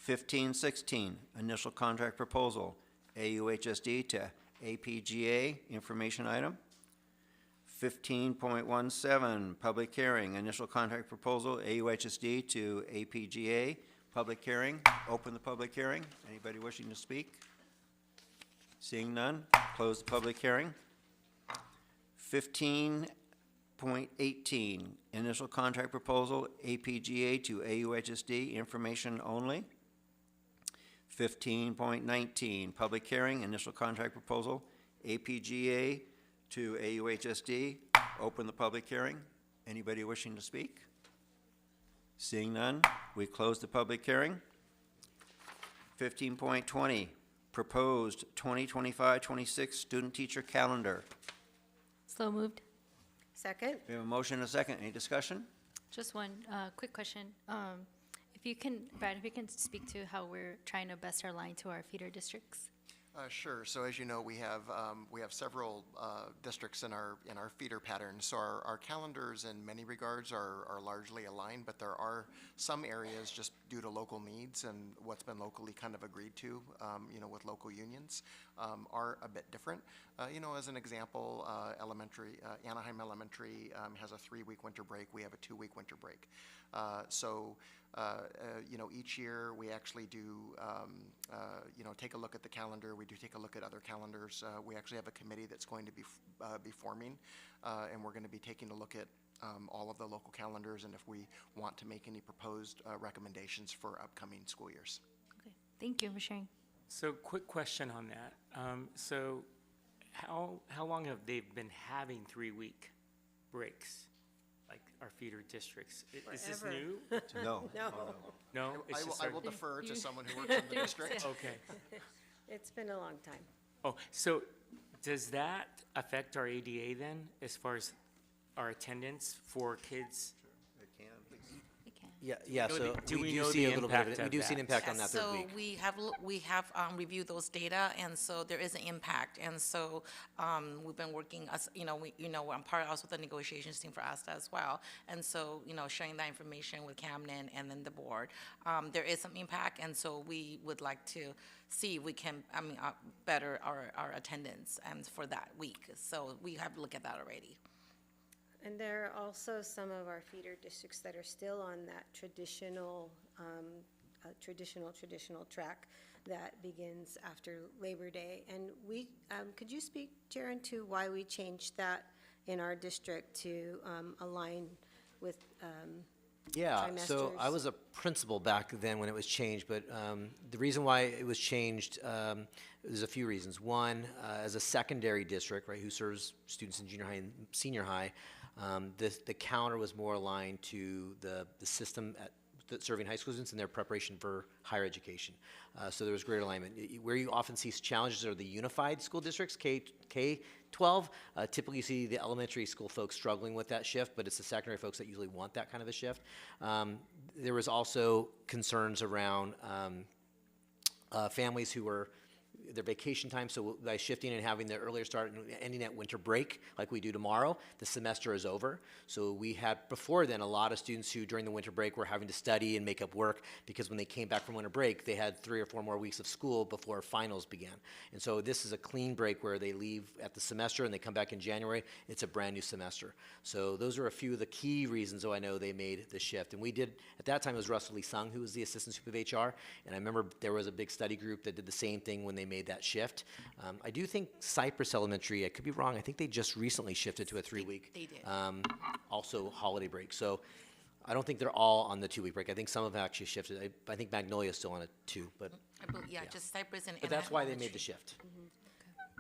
15.16, initial contract proposal, AUHSD to APGA information item. 15.17, public hearing, initial contract proposal, AUHSD to APGA, public hearing. Open the public hearing. Anybody wishing to speak? Seeing none, close the public hearing. 15.18, initial contract proposal, APGA to AUHSD, information only. 15.19, public hearing, initial contract proposal, APGA to AUHSD. Open the public hearing. Anybody wishing to speak? Seeing none, we close the public hearing. 15.20, proposed 2025-26 student-teacher calendar. So moved. Second? We have a motion and a second. Any discussion? Just one quick question. If you can, Brad, if you can speak to how we're trying to best align to our feeder districts. Sure. So as you know, we have several districts in our feeder patterns. So our calendars in many regards are largely aligned, but there are some areas just due to local needs and what's been locally kind of agreed to, with local unions, are a bit different. As an example, Anaheim Elementary has a 3-week winter break. We have a 2-week winter break. Each year we actually do, take a look at the calendar. We do take a look at other calendars. We actually have a committee that's going to be forming, and we're going to be taking a look at all of the local calendars and if we want to make any proposed recommendations for upcoming school years. Okay, thank you for sharing. So quick question on that. So how long have they been having 3-week breaks? Like our feeder districts. Is this Forever. new? No. No. No? It's just I our- will defer to someone who works in the district. Okay. It's been a long time. Oh, so does that affect our ADA then, as far as our attendance for kids? Yeah, Do so we we do know see the a little bit of impact it. We of do see an that? impact on that third So week. we have reviewed those data, and so there is an impact. And so we've been working, I'm part also of the negotiations team for ASTA as well. And so, sharing that information with Camden and then the board. There is some impact, and so we would like to see if we can, better our attendance for that week. So we have to look at that already. And there are also some of our feeder districts that are still on that traditional track that begins after Labor Day. And we, could you speak, Jaron, to why we changed that in our district to align with Yeah, so I trimesters? was a principal back then when it was changed, but the reason why it was changed, there's a few reasons. One, as a secondary district, right, who serves students in junior high and senior high, the calendar was more aligned to the system serving high school students in their preparation for higher education. So there was great alignment. Where you often see challenges are the unified school districts, K-12. Typically you see the elementary school folks struggling with that shift, but it's the secondary folks that usually want that kind of a shift. There was also concerns around families who were their vacation time, so by shifting and having the earlier start and ending at winter break, like we do tomorrow, the semester is over. So we had before then a lot of students who during the winter break were having to study and make up work because when they came back from winter break, they had 3 or 4 more weeks of school before finals began. And so this is a clean break where they leave at the semester and they come back in January. It's a brand new semester. So those are a few of the key reasons, though I know they made the shift. And we did, at that time it was Russell Lee Sung who was the assistant superintendent of HR, and I remember there was a big study group that did the same thing when they made that shift. I do think Cypress Elementary, I could be wrong, I think they just recently shifted to a 3-week. They did. Also holiday break. So I don't think they're all on the 2-week break. I think some have actually shifted. I think Magnolia is still on a 2, but. Just Cypress and. But that's why they made the shift.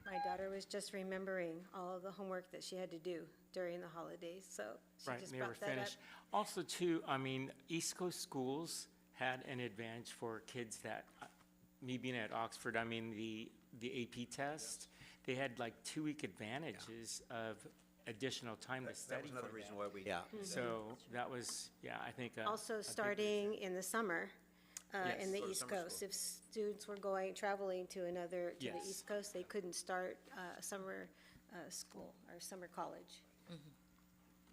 My daughter was just remembering all of the homework that she had to do during the holidays, so she Right, just never brought that up. finished. Also, too, I mean, East Coast schools had an advantage for kids that, me being at Oxford, I mean, the AP test, they had like 2-week advantages of additional time to study. That was another for reason that. why we. Yeah. So that was, yeah, I think. Also a big starting in the summer, in Yes. the Go to East summer Coast. school. If students were traveling to the Yes. East Coast, they couldn't start summer school or summer college.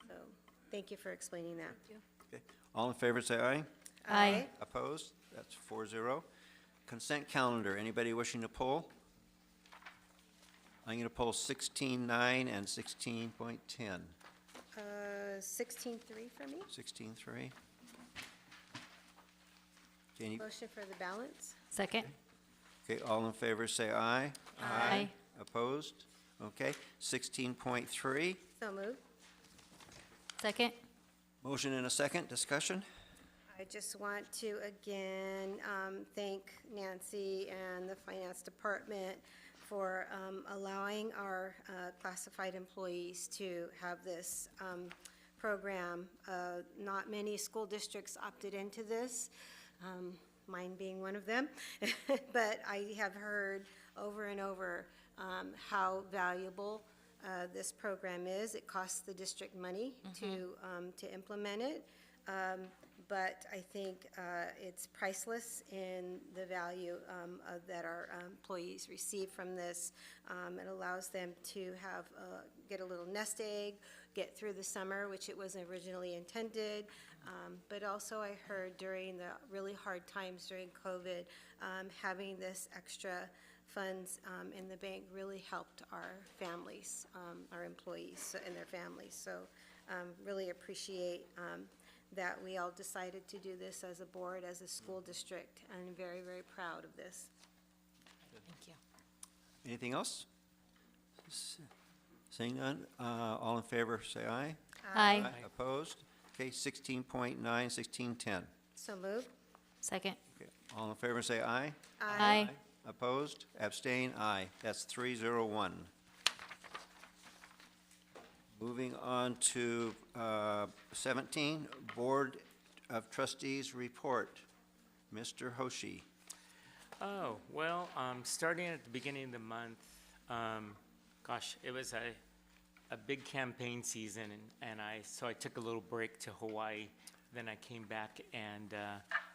So, thank you for explaining that. Okay. All in favor, say aye. Aye. Opposed? That's 4-0. Consent calendar, anybody wishing to pull? I'm going to pull 16.9 and 16.10. 16.3 for me. 16.3. Any, Motion for the balance. Second. okay, all in favor, say aye. Aye. Opposed? Okay. 16.3. So moved. Second. Motion and a second. Discussion? I just want to again thank Nancy and the Finance Department for allowing our classified employees to have this program. Not many school districts opted into this, mine being one of them, but I have heard over and over how valuable this program is. It costs the district money to implement it. But I think it's priceless in the value that our employees receive from this. It allows them to get a little nest egg, get through the summer, which it wasn't originally intended. But also I heard during the really hard times during COVID, having this extra funds in the bank really helped our families, our employees and their families. So really appreciate that we all decided to do this as a board, as a school district, and very, very proud of this. Thank you. Anything else? Seeing none, all in favor, say aye. Aye. Opposed? Okay, 16.9, 16.10. So moved. Second. Okay, all in favor, say aye. Aye. Opposed? Abstain? Aye. That's 301. Moving on to 17, Board of Trustees report. Mr. Hoshi. Oh, well, starting at the beginning of the month, gosh, it was a big campaign season, and so I took a little break to Hawaii. Then I came back and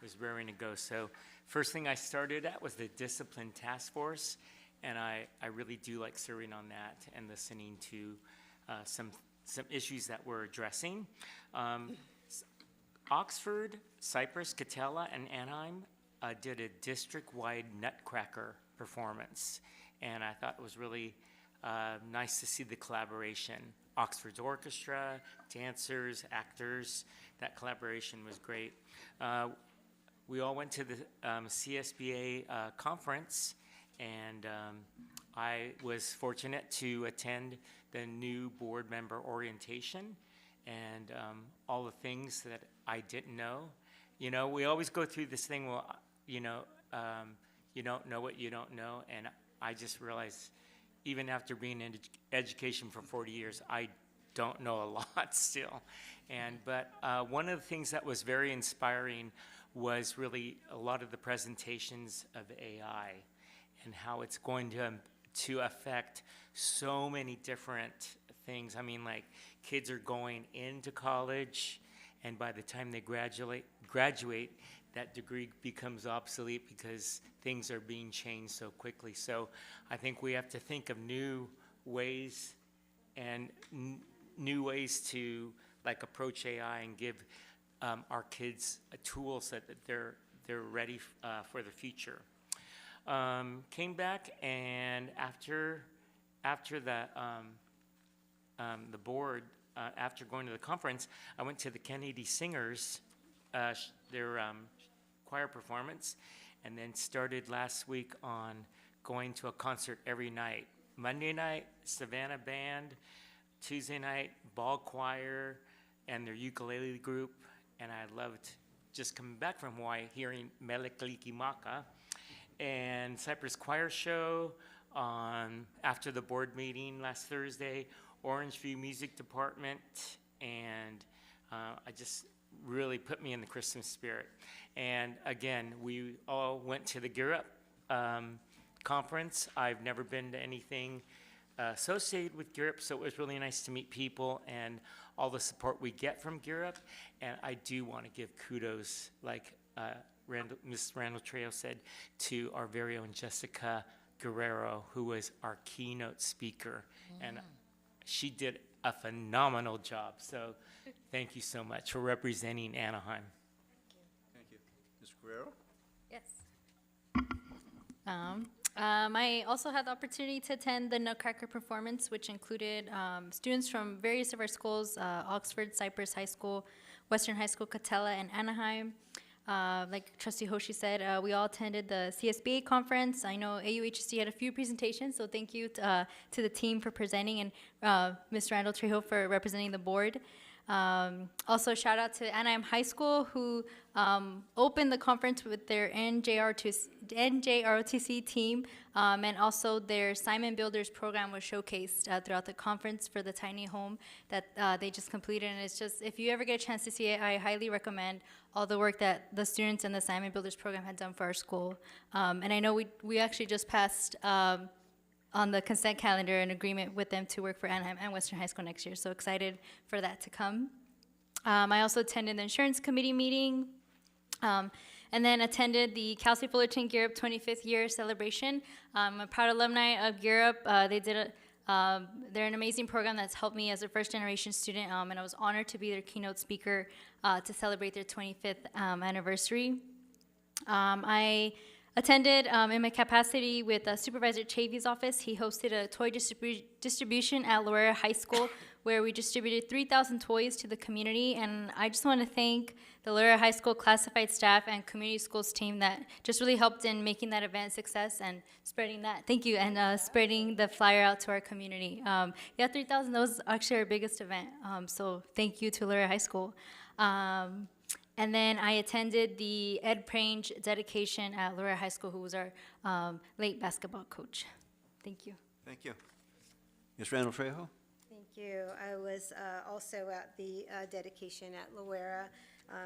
was raring to go. So first thing I started at was the Discipline Task Force, and I really do like serving on that and listening to some issues that we're addressing. Oxford, Cypress, Catella, and Anaheim did a district-wide Nutcracker performance, and I thought it was really nice to see the collaboration. Oxford's orchestra, dancers, actors, that collaboration was great. We all went to the CSBA conference, and I was fortunate to attend the new board member orientation and all the things that I didn't know. You know, we always go through this thing, well, you don't know what you don't know, and I just realized even after being in education for 40 years, I don't know a lot still. But one of the things that was very inspiring was really a lot of the presentations of AI and how it's going to affect so many different things. I mean, like, kids are going into college, and by the time they graduate, that degree becomes obsolete because things are being changed so quickly. So I think we have to think of new ways and new ways to like approach AI and give our kids tools so that they're ready for the future. Came back, and after the board, after going to the conference, I went to the Kennedy Singers, their choir performance, and then started last week on going to a concert every night. Monday night, Savannah Band, Tuesday night, ball choir, and their ukulele group, and I loved just coming back from Hawaii, hearing Melekilikimaka, and Cypress Choir Show after the board meeting last Thursday, Orange View Music Department, and I just really put me in the Christmas spirit. And again, we all went to the Gear Up conference. I've never been to anything associated with Gear Up, so it was really nice to meet people and all the support we get from Gear Up. And I do want to give kudos, like Ms. Randall Trejo said, to our very own Jessica Guerrero, who was our keynote speaker. And she did a phenomenal job. So thank you so much for representing Anaheim. Thank you. Ms. Guerrero? Yes. I also had the opportunity to attend the Nutcracker performance, which included students from various of our schools, Oxford, Cypress High School, Western High School, Catella, and Anaheim. Like Trustee Hoshi said, we all attended the CSBA conference. I know AUHSD had a few presentations, so thank you to the team for presenting and Ms. Randall Trejo for representing the board. Also, shout out to Anaheim High School, who opened the conference with their NJROTC team, and also their Simon Builders program was showcased throughout the conference for the tiny home that they just completed. And it's just, if you ever get a chance to see it, I highly recommend all the work that the students in the Simon Builders program had done for our school. And I know we actually just passed on the consent calendar an agreement with them to work for Anaheim and Western High School next year. So excited for that to come. I also attended the insurance committee meeting, and then attended the Cal State Fullerton Gear Up 25th year celebration. I'm a proud alumni of Gear Up. They're an amazing program that's helped me as a first generation student, and I was honored to be their keynote speaker to celebrate their 25th anniversary. I attended in my capacity with Supervisor Chavy's office. He hosted a toy distribution at Loera High School where we distributed 3,000 toys to the community. And I just want to thank the Loera High School classified staff and community schools team that just really helped in making that event a success and spreading that. Thank you. And spreading the flyer out to our community. Yeah, 3,000, that was actually our biggest event. So thank you to Loera High School. And then I attended the Ed Prange dedication at Loera High School, who was our late basketball coach. Thank you. Thank you. Ms. Randall Trejo? Thank you. I was also at the dedication at Loera.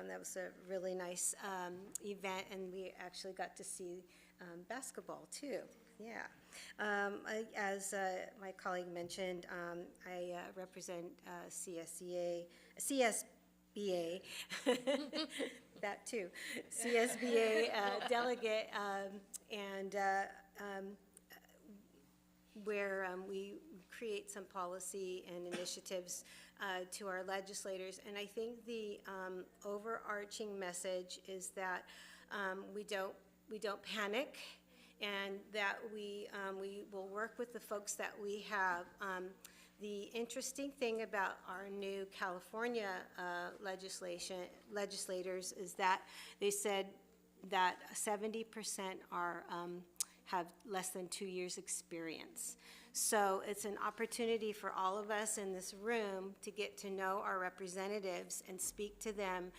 That was a really nice event, and we actually got to see basketball too. Yeah. As my colleague mentioned, I represent CSBA, that too, CSBA delegate, and where we create some policy and initiatives to our legislators. And I think the overarching message is that we don't panic, and that we will work with the folks that we have. The interesting thing about our new California legislators is that they said that 70% are have less than 2 years experience. So it's an opportunity for all of us in this room to get to know our representatives and speak to them.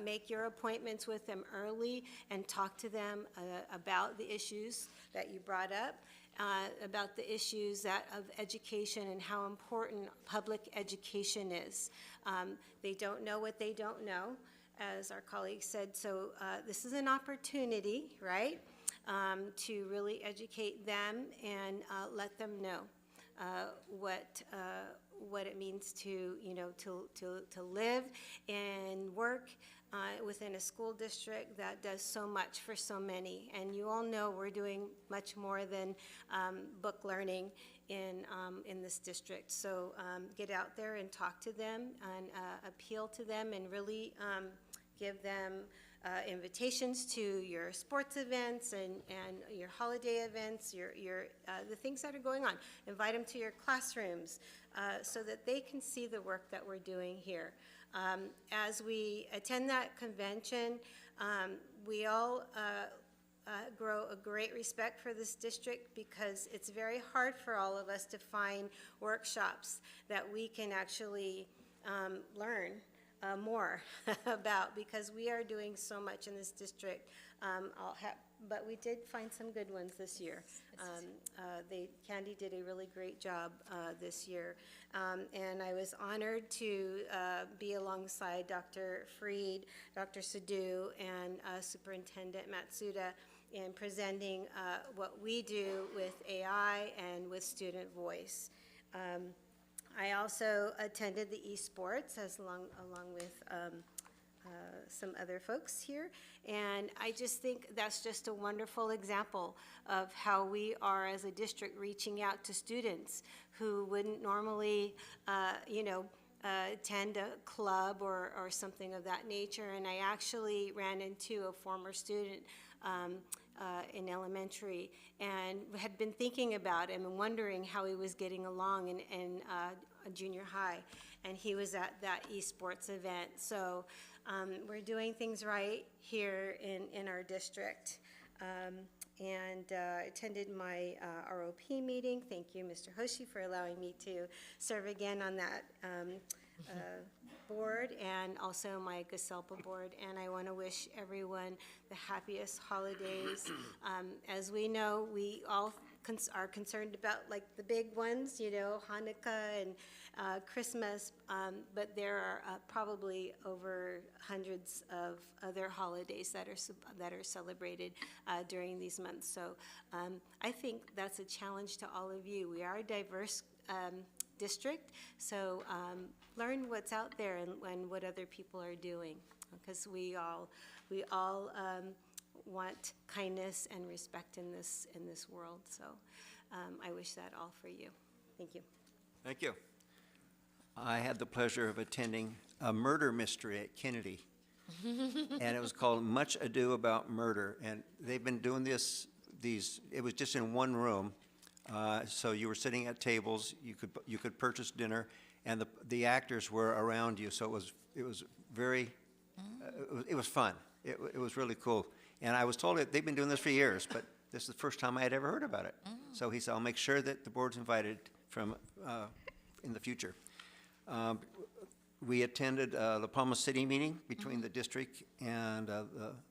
Make your appointments with them early and talk to them about the issues that you brought up, about the issues of education and how important public education is. They don't know what they don't know, as our colleague said, so this is an opportunity, right, to really educate them and let them know what it means to, to live and work within a school district that does so much for so many. And you all know we're doing much more than book learning in this district. So get out there and talk to them and appeal to them and really give them invitations to your sports events and your holiday events, the things that are going on. Invite them to your classrooms so that they can see the work that we're doing here. As we attend that convention, we all grow a great respect for this district because it's very hard for all of us to find workshops that we can actually learn more about, because we are doing so much in this district. But we did find some good ones this year. Candy did a really great job this year. And I was honored to be alongside Dr. Freed, Dr. Sadhu, and Superintendent Matsuda in presenting what we do with AI and with student voice. I also attended the esports along with some other folks here, and I just think that's just a wonderful example of how we are as a district reaching out to students who wouldn't normally, attend a club or something of that nature. And I actually ran into a former student in elementary and had been thinking about him and wondering how he was getting along in junior high, and he was at that esports event. So we're doing things right here in our district. And attended my ROP meeting. Thank you, Mr. Hoshi, for allowing me to serve again on that board, and also my GASELPA board. And I want to wish everyone the happiest holidays. As we know, we all are concerned about like the big ones, Hanukkah and Christmas, but there are probably over hundreds of other holidays that are celebrated during these months. So I think that's a challenge to all of you. We are a diverse district, so learn what's out there and what other people are doing, because we all want kindness and respect in this world. So I wish that all for you. Thank you. Thank you. I had the pleasure of attending a murder mystery at Kennedy, and it was called Much Ado About Murder. And they've been doing it was just in one room, so you were sitting at tables, you could purchase dinner, and the actors were around you, so it was very, it was fun. It was really cool. And I was told that they've been doing this for years, but this is the first time I had ever heard about it. So he said, I'll make sure that the board's invited in the future. We attended the Palma City meeting between the district and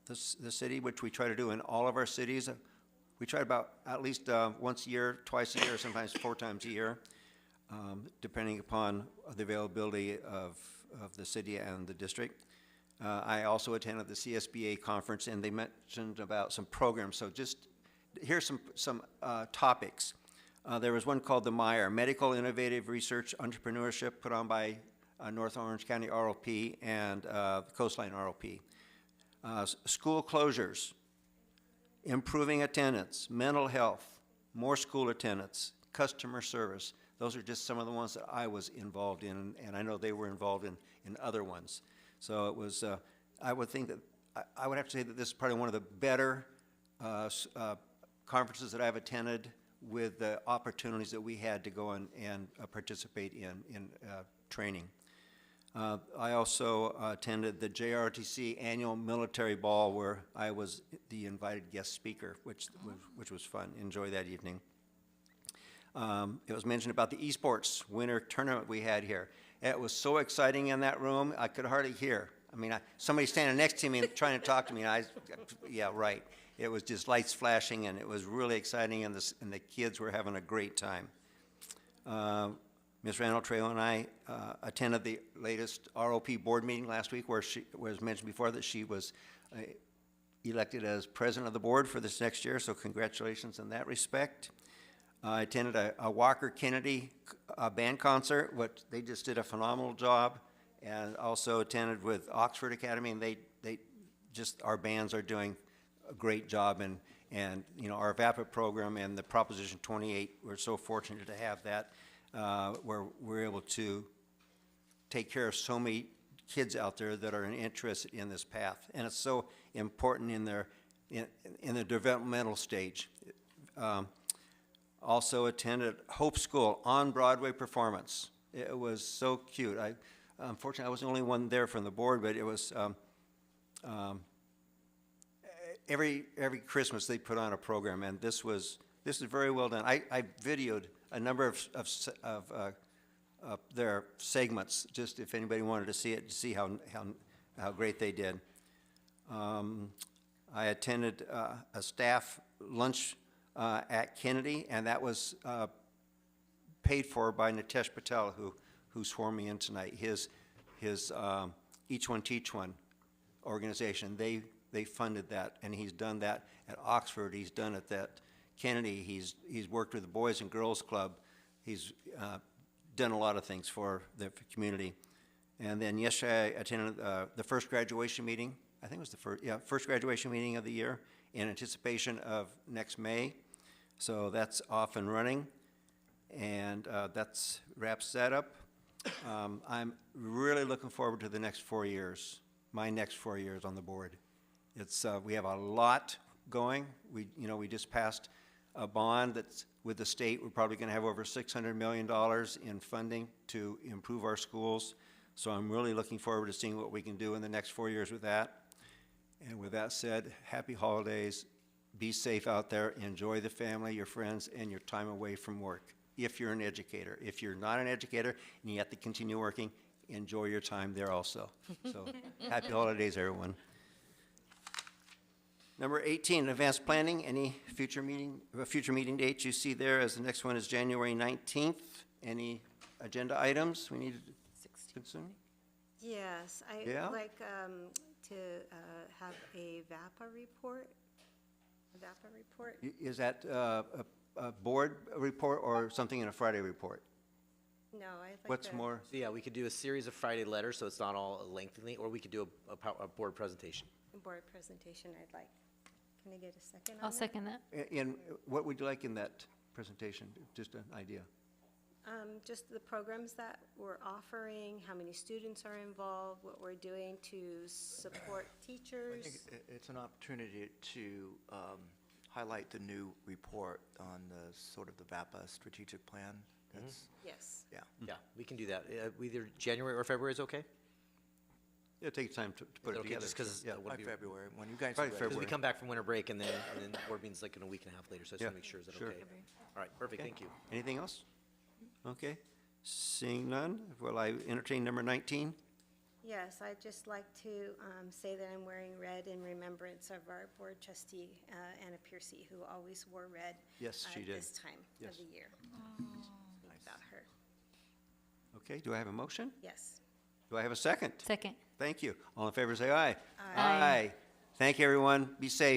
the city, which we try to do in all of our cities. We try about at least once a year, twice a year, sometimes 4 times a year, depending upon the availability of the city and the district. I also attended the CSBA conference, and they mentioned about some programs. So just here's some topics. There was one called the MIRE, Medical Innovative Research Entrepreneurship, put on by North Orange County ROP and Coastline ROP. School closures, improving attendance, mental health, more school attendance, customer service. Those are just some of the ones that I was involved in, and I know they were involved in other ones. So it was, I would think that, I would have to say that this is probably one of the better conferences that I've attended, with the opportunities that we had to go and participate in training. I also attended the JRTC annual military ball, where I was the invited guest speaker, which was fun. Enjoy that evening. It was mentioned about the esports winter tournament we had here. It was so exciting in that room, I could hardly hear. I mean, somebody standing next to me and trying to talk to me, and yeah, right. It was just lights flashing, and it was really exciting, and the kids were having a great time. Ms. Randall Trejo and I attended the latest ROP board meeting last week, where she was mentioned before that she was elected as president of the board for this next year, so congratulations in that respect. I attended a Walker Kennedy band concert, which they just did a phenomenal job, and also attended with Oxford Academy, and they just, our bands are doing a great job, and our VAPA program and the Proposition 28, we're so fortunate to have that, where we're able to take care of so many kids out there that are interested in this path, and it's so important in the developmental stage. Also attended Hope School on-Broadway performance. It was so cute. Unfortunately, I was the only one there from the board, but it was every Christmas they put on a program, and this is very well done. I videoed a number of their segments, just if anybody wanted to see it, to see how great they did. I attended a staff lunch at Kennedy, and that was paid for by Nitesh Patel, who swore me in tonight. His Each One Teach One organization, they funded that, and he's done that at Oxford. He's done it at Kennedy. He's worked with the Boys and Girls Club. He's done a lot of things for the community. And then yesterday I attended the first graduation meeting. I think it was the first graduation meeting of the year in anticipation of next May. So that's off and running, and that's wraps that up. I'm really looking forward to the next 4 years, my next 4 years on the board. It's we have a lot going. We just passed a bond that's with the state. We're probably going to have over $600 million in funding to improve our schools. So I'm really looking forward to seeing what we can do in the next 4 years with that. And with that said, happy holidays. Be safe out there. Enjoy the family, your friends, and your time away from work. If you're an educator. If you're not an educator and you have to continue working, enjoy your time there also. So happy holidays, everyone. Number 18, advanced planning. Any future meeting dates you see there? As the next one is January 19th. Any agenda items we need to consume? Yes, I'd Yeah? like to have a VAPA report. Is that a board report or something in a Friday report? No, I'd like What's to- more? So yeah, we could do a series of Friday letters, so it's not all lengthy, or we could do a board presentation. A board presentation I'd like. Can I get a second on I'll that? second that. And what would you like in that presentation? Just an idea. Just the programs that we're offering, how many students are involved, what we're doing to support I teachers. think it's an opportunity to highlight the new report on the sort of the VAPA strategic plan. That's, Yes. yeah. Yeah, we can do that. Either January or February is okay? It'll take time to put it Okay, together. just because By February, when you guys are Probably ready. Because we February. come back from winter break and then board meeting's like in a week and a half later, so I just Yeah, want to make sure, is that sure. okay? All right, perfect, Okay. thank you. Anything else? Okay. Seeing none, will I entertain number 19? Yes, I'd just like to say that I'm wearing red in remembrance of our board trustee, Anna Piercy, who always wore red. Yes, she did. This time Yes. of the year. About her. Okay, do I have a motion? Yes. Do I have a second? Second. Thank you. All in favor, say aye. Aye. Thank you, everyone. Be safe.